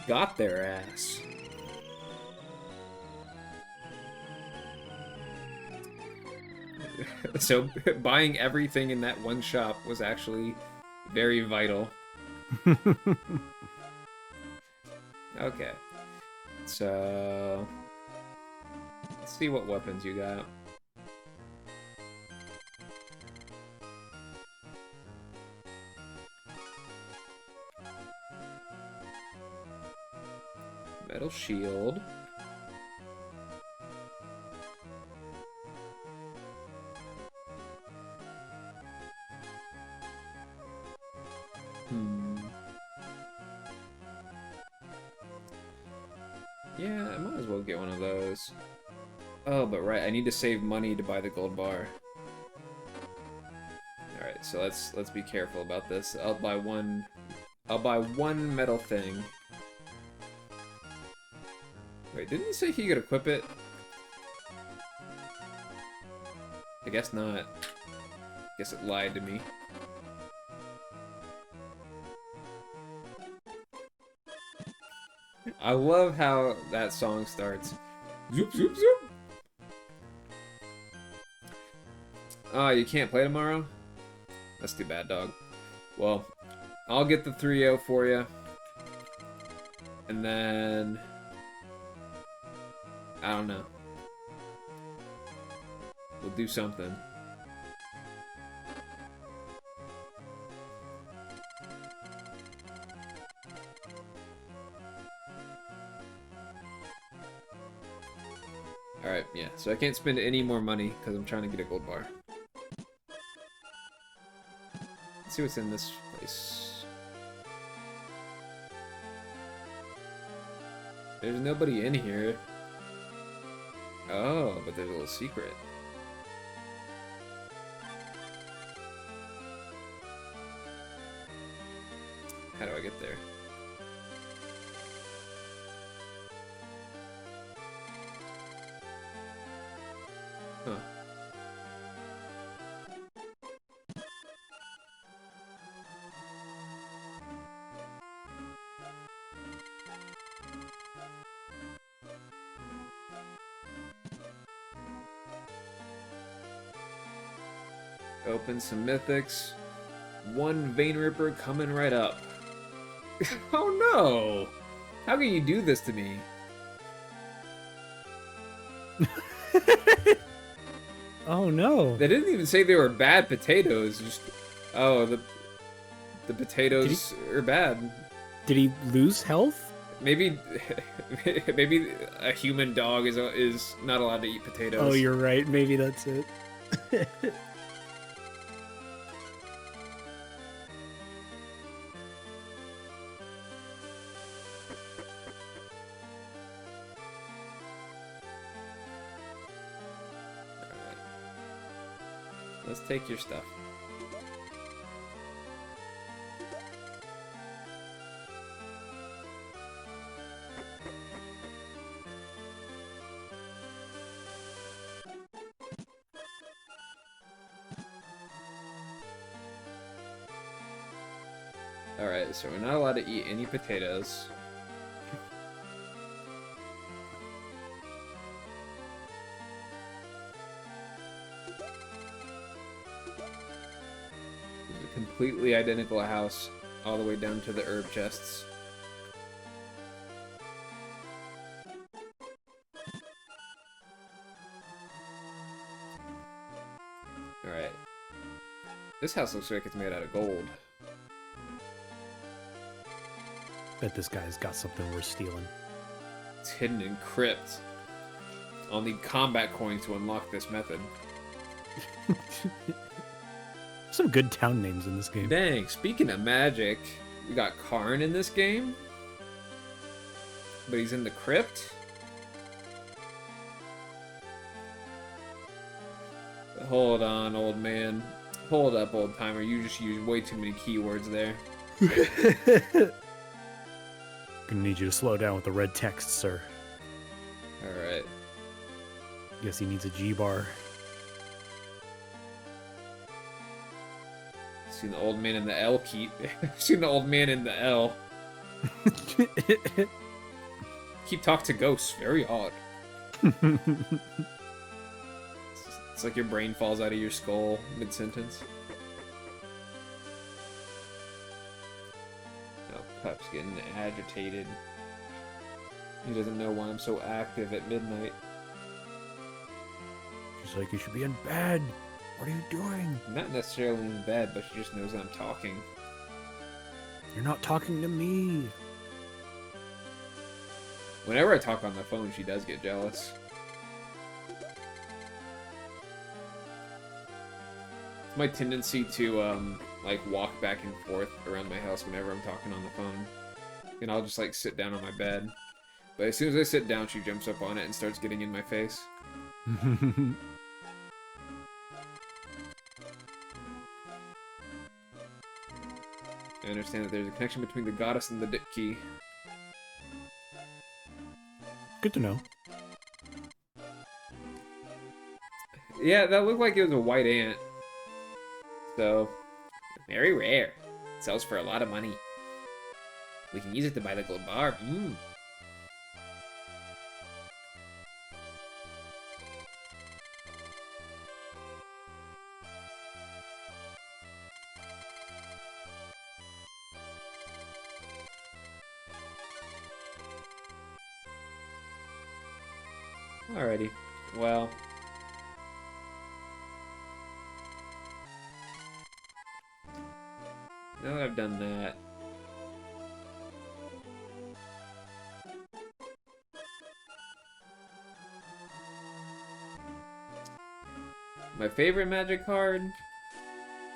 Got their ass. So buying everything in that one shop was actually very vital. Okay. So let's see what weapons you got. Metal shield. Yeah, I might as well get one of those. Oh, but right, I need to save money to buy the gold bar. Alright, so let's be careful about this. I'll buy one metal thing. Wait, didn't he say he could equip it? I guess not. Guess it lied to me. I love how that song starts. Zoop, zoop, zoop. Oh, you can't play tomorrow? That's too bad, dog. Well, I'll get the 3-0 for you. And then... I don't know. We'll do something. Alright, yeah. So I can't spend any more money because I'm trying to get a gold bar. Let's see what's in this place. There's nobody in here. Oh, but there's a little secret. How do I get there? Huh. Open some mythics. One Vein Ripper coming right up. Oh no! How can you do this to me? Oh no! They didn't even say they were bad potatoes. Just oh, the potatoes are bad. Did he lose health? Maybe maybe a human dog is not allowed to eat potatoes. Oh, you're right. Maybe that's it. Let's take your stuff. Alright, so we're not allowed to eat any potatoes. Completely identical house all the way down to the herb chests. Alright. This house looks like it's made out of gold. Bet this guy's got something worth stealing. It's hidden in crypt. I'll need combat coins to unlock this method. Some good town names in this game. Dang, speaking of magic, we got Karn in this game. But he's in the crypt. Hold on, old man. Hold up, old timer. You just used way too many keywords there. Gonna need you to slow down with the red text, sir. Alright. Guess he needs a G-bar. Seen the old man in the L keep. Seen the old man in the L. Keep talk to ghosts. Very odd. It's like your brain falls out of your skull mid-sentence. Oh, Pup's getting agitated. He doesn't know why I'm so active at midnight. She's like, you should be in bed. What are you doing? Not necessarily in bed, but she just knows I'm talking. You're not talking to me. Whenever I talk on the phone, she does get jealous. It's my tendency to, like, walk back and forth around my house whenever I'm talking on the phone. And I'll just, like, sit down on my bed. But as soon as I sit down, she jumps up on it and starts getting in my face. I understand that there's a connection between the goddess and the dip key. Good to know. Yeah, that looked like it was a white ant. So, very rare. It sells for a lot of money. We can use it to buy the gold bar. Mmm. Alrighty. Well. Now that I've done that. My favorite magic card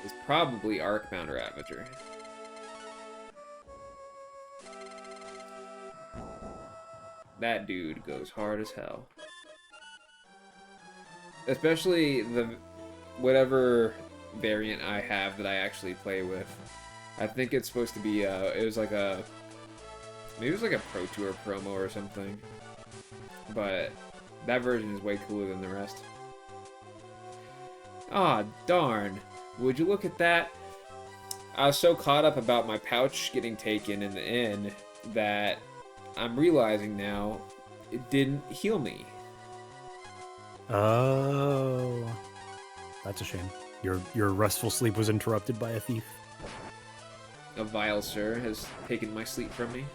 is probably Arcbound Ravager. That dude goes hard as hell. Especially the whatever variant I have that I actually play with. I think it's supposed to be it was like a maybe it was like a Pro Tour promo or something. But that version is way cooler than the rest. Ah, darn. Would you look at that? I was so caught up about my pouch getting taken in the inn that I'm realizing now it didn't heal me. Oh, that's a shame. Your restful sleep was interrupted by a thief. A vile sir has taken my sleep from me.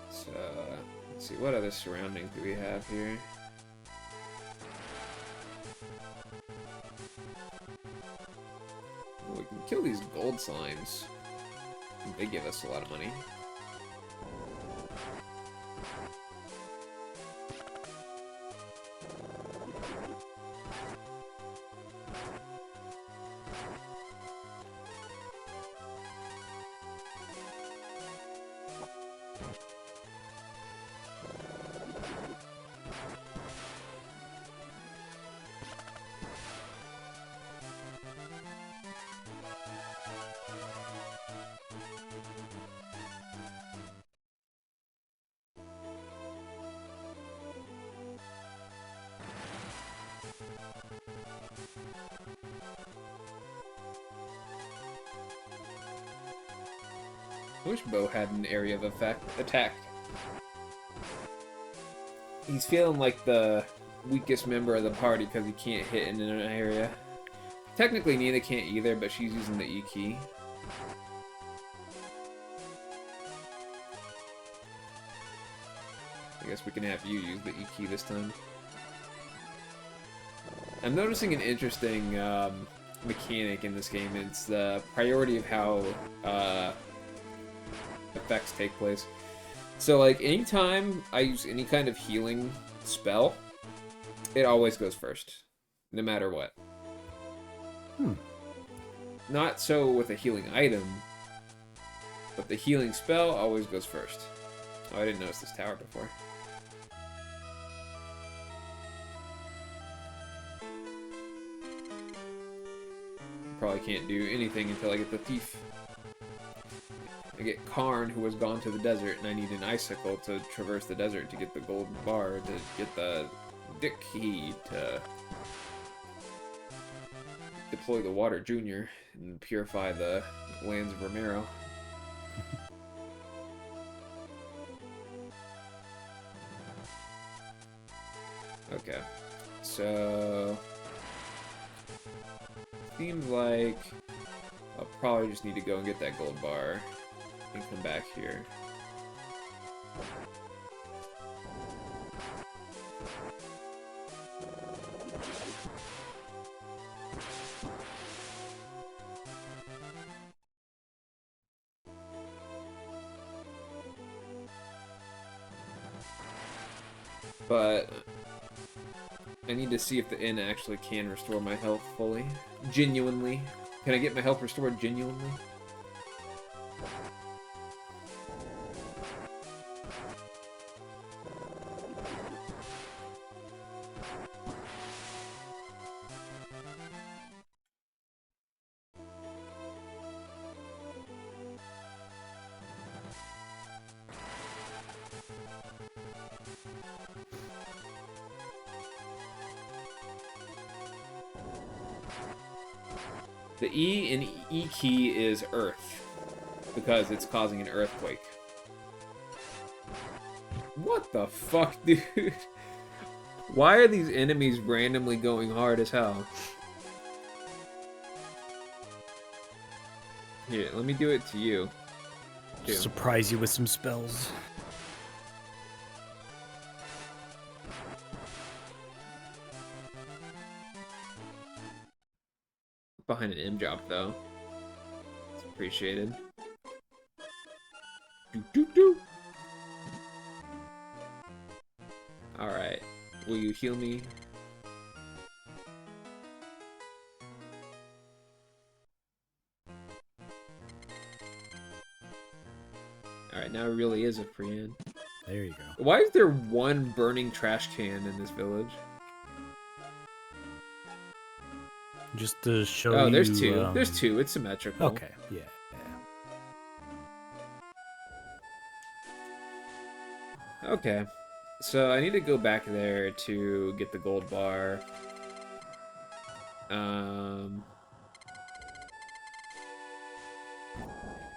So, let's see, what other surroundings do we have here? Well, we can kill these gold slimes. They give us a lot of money. I wish Bo had an area of attack. He's feeling like the weakest member of the party because he can't hit in an area. Technically, Nina can't either, but she's using the E key. I guess we can have you use the E key this time. I'm noticing an interesting mechanic in this game. It's the priority of how effects take place. So, like, anytime I use any kind of healing spell, it always goes first, no matter what. Not so with a healing item, but the healing spell always goes first. Oh, I didn't notice this tower before. Probably can't do anything until I get the thief. I get Karn, who has gone to the desert, and I need an icicle to traverse the desert to get the golden bar, to get the Dick key, to deploy the Water Junior and purify the lands of Romero. Okay, so seems like I'll probably just need to go and get that gold bar and come back here. But I need to see if the inn actually can restore my health fully. Genuinely. Can I get my health restored genuinely? The E in E key is Earth, because it's causing an earthquake. What the fuck, dude? Why are these enemies randomly going hard as hell? Here, let me do it to you. Too. Surprise you with some spells. Behind an M drop though. It's appreciated. Do. Alright. Will you heal me? Alright, now it really is a free end. There you go. Why is there one burning trash can in this village? Just to show you... Oh, there's two. There's two. It's symmetrical. Okay, yeah. Okay. So I need to go back there to get the gold bar.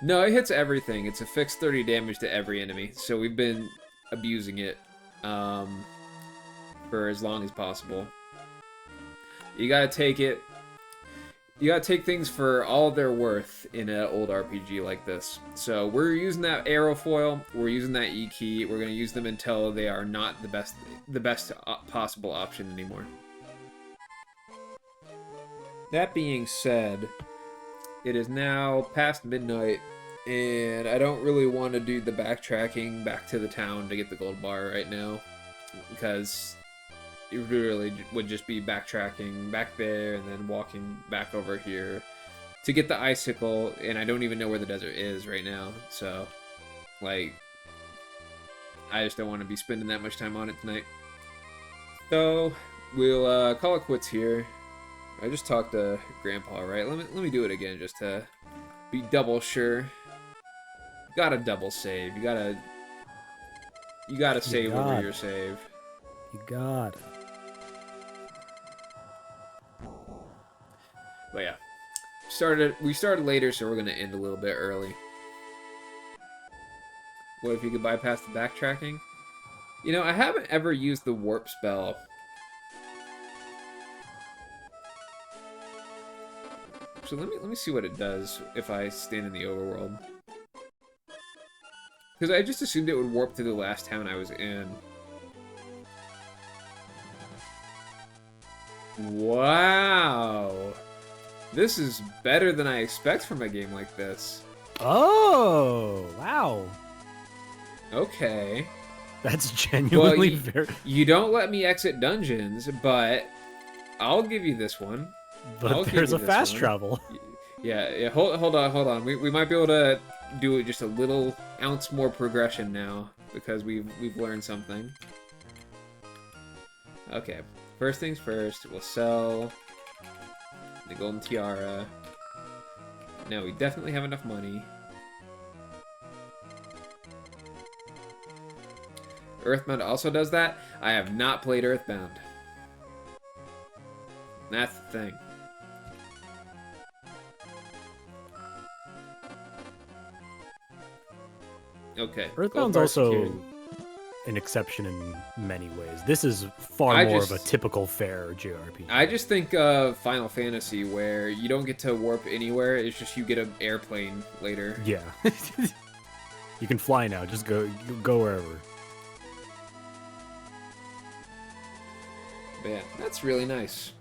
No, it hits everything. It's a fixed 30 damage to every enemy. So we've been abusing it for as long as possible. You gotta take it. You gotta take things for all they're worth in an old RPG like this. So we're using that aerofoil, we're using that E key, we're gonna use them until they are not the best possible option anymore. That being said, it is now past midnight, and I don't really want to do the backtracking back to the town to get the gold bar right now, because it really would just be backtracking back there and then walking back over here to get the icicle, and I don't even know where the desert is right now, so, like, I just don't want to be spending that much time on it tonight. So, we'll call it quits here. I just talked to Grandpa, right? Let me do it again just to be double sure. You gotta double save. You gotta save over your save. You got it. But yeah, we started later, so we're gonna end a little bit early. What if you could bypass the backtracking? You know, I haven't ever used the warp spell. So let me see what it does if I stand in the overworld. Because I just assumed it would warp to the last town I was in. Wow. This is better than I expect from a game like this. Oh, wow. Okay. That's Well, genuinely very. you don't let me exit dungeons, but I'll give you this one. But there's a fast travel. Yeah. Hold on. We might be able to do it just a little ounce more progression now because we've learned something. Okay. First things first, we'll sell the golden tiara. Now we definitely have enough money. Earthbound also does that. I have not played Earthbound. That's the thing. Okay. Earthbound's also an exception in many ways. This is far more of a typical fare JRPG. I just think of Final Fantasy where you don't get to warp anywhere. It's just you get an airplane later. Yeah. You can fly now. Just go wherever. But yeah, that's really nice.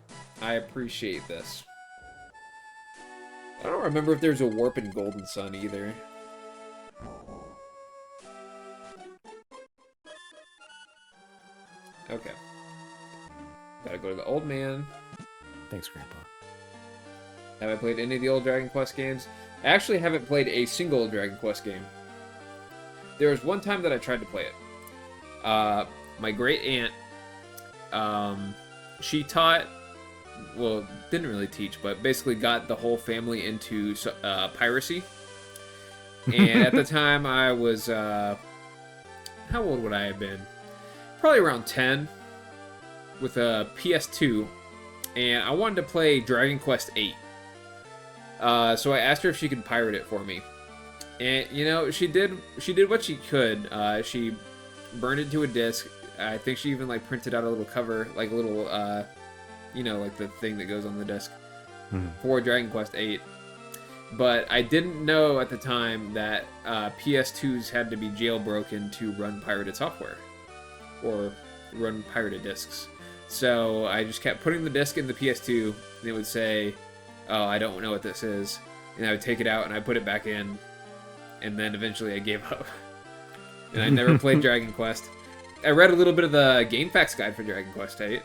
I appreciate this. I don't remember if there's a warp in Golden Sun either. Okay. Gotta go to the old man. Thanks, Grandpa. Have I played any of the old Dragon Quest games? I actually haven't played a single Dragon Quest game. There was one time that I tried to play it. My great aunt, she taught, well, didn't really teach, but basically got the whole family into piracy. And at the time, I was, how old would I have been? Probably around 10, with a PS2, and I wanted to play Dragon Quest VIII. So I asked her if she could pirate it for me, and you know she did what she could. She burned it to a disc. I think she even like printed out a little cover, like a little, you know, like the thing that goes on the disc for Dragon Quest VIII. But I didn't know at the time that PS2s had to be jailbroken to run pirated software or run pirated discs. So I just kept putting the disc in the PS2, and it would say, "Oh, I don't know what this is," and I would take it out and I put it back in, and then eventually I gave up, and I never played Dragon Quest. I read a little bit of the GameFAQs guide for Dragon Quest VIII.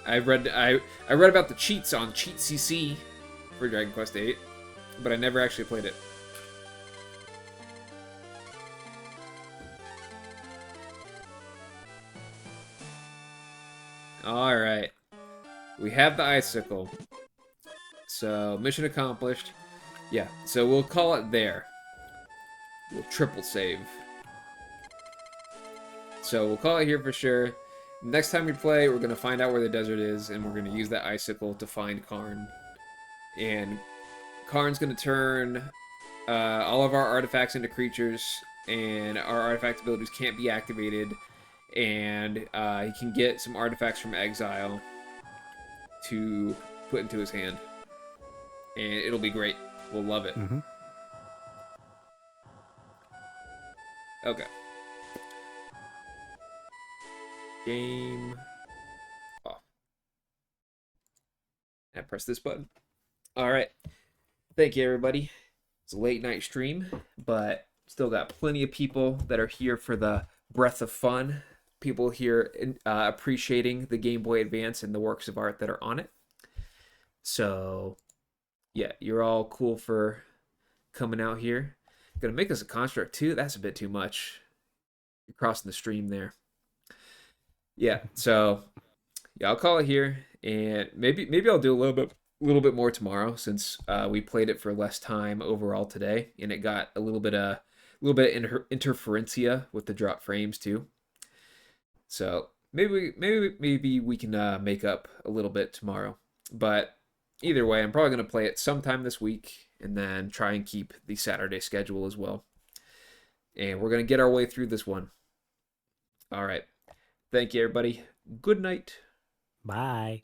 I read about the cheats on CheatCC for Dragon Quest VIII, but I never actually played it. Alright. We have the icicle. So, mission accomplished. Yeah, so we'll call it there. We'll triple save. So we'll call it here for sure. Next time we play, we're going to find out where the desert is, and we're going to use that icicle to find Karn. And Karn's going to turn all of our artifacts into creatures, and our artifact abilities can't be activated. And he can get some artifacts from exile to put into his hand. And it'll be great. We'll love it. Okay. Game off. I press this button. Alright. Thank you, everybody. It's a late night stream, but still got plenty of people that are here for the breath of fun. People here appreciating the Game Boy Advance and the works of art that are on it. So, yeah, you're all cool for coming out here. Gonna make us a construct too? That's a bit too much. You're crossing the stream there. Yeah, so yeah, I'll call it here, and maybe I'll do a little bit more tomorrow since we played it for less time overall today, and it got a little bit of interferencia with the drop frames too. So maybe we can make up a little bit tomorrow. But either way, I'm probably going to play it sometime this week and then try and keep the Saturday schedule as well. And we're going to get our way through this one. All right. Thank you, everybody. Good night. Bye.